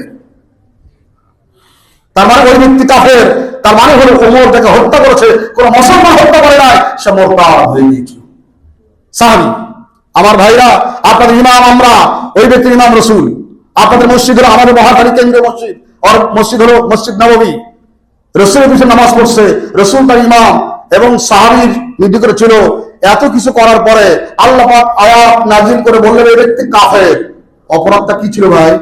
তার মানে ওই ব্যক্তি কাফের। তার মানে হলো ওমর যাকে হত্যা করেছে কোন মুসলমান হত্যা করে নাই, সে মুরতাদ হয়ে গিয়েছে। সাহাবী আমার ভাইরা, আপনাদের ইমাম আমরা, ওই ব্যক্তির ইমাম রসুল। আপনাদের মসজিদ হলো আমাদের মহাখালী কেন্দ্রীয় মসজিদ, আর মসজিদ হলো মসজিদ নববী। রসুলের পিছনে নামাজ পড়ছে, রসুল তার ইমাম এবং সাহাবীর নির্দেশ করেছিল। এত কিছু করার পরে আল্লাহ পাক আয়াত নাযিল করে বললেন এই ব্যক্তি কাফের। অপরাধটা কি ছিল ভাই?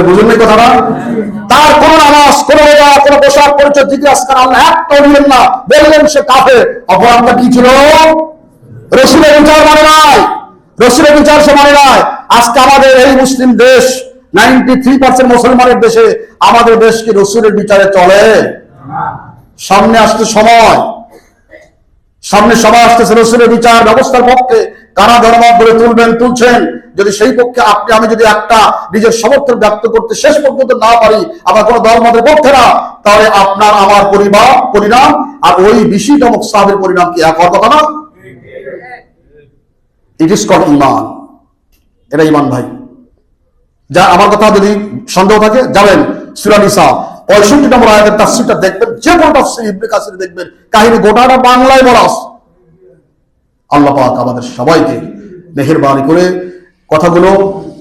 বুঝুন নাই কথাটা? তার কোন নামাজ, কোন রোজা, কোন পোশাক পরিচয় দিকে আজকাল আল্লাহ একটা দিলেন না, বললেন সে কাফের। অপরাধটা কি ছিল? রসুলের বিচার মানে নাই, রসুলের বিচার সে মানে নাই। আজকে আমাদের এই মুসলিম দেশ 93% মুসলমানের দেশে, আমাদের দেশ কি রসুলের বিচারে চলে? সামনে আসতে সময়, সামনে সবাই আসতেছে রসুলের বিচার ব্যবস্থার পক্ষে। কারা ধর্ম বলে তুলছেন। যদি সেই পক্ষে আপনি আমি যদি একটা নিজের সমর্থন ব্যক্ত করতে শেষ পর্যন্ত না পারি, আবার কোন ধর্মের পক্ষে না, তাহলে আপনার আমার পরিণাম আর ওই 20 নামক সাহাবীর পরিণাম কি এক হওয়ার কথা না? ইট ইজ কল্ড ঈমান। এটা ঈমান ভাই। যা আমার কথা যদি সন্দেহ থাকে যাবেন সূরা নিসা 65 নম্বর আয়াতের তাফসীরটা দেখবেন, যে কোনো তাফসীর ইবনে কাসির দেখবেন, কাহিনী গোটাটা বাংলায় বলা আছে। আল্লাহ পাক আমাদের সবাইকে মেহেরবানি করে কথাগুলো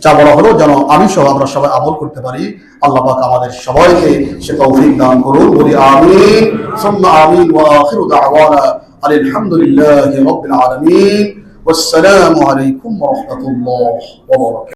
যা বলা হলো যেন আমি সহ আমরা সবাই আমল করতে পারি। আল্লাহ পাক আমাদের সবাইকে সে তৌফিক দান করুন, বলি আমিন সুম্মা আমিন। ওয়া আখিরু দাওয়ানা আলহামদুলিল্লাহি রাব্বিল আলামিন। ওয়াসসালামু আলাইকুম ওয়া রাহমাতুল্লাহি ওয়া বারাকাতুহু।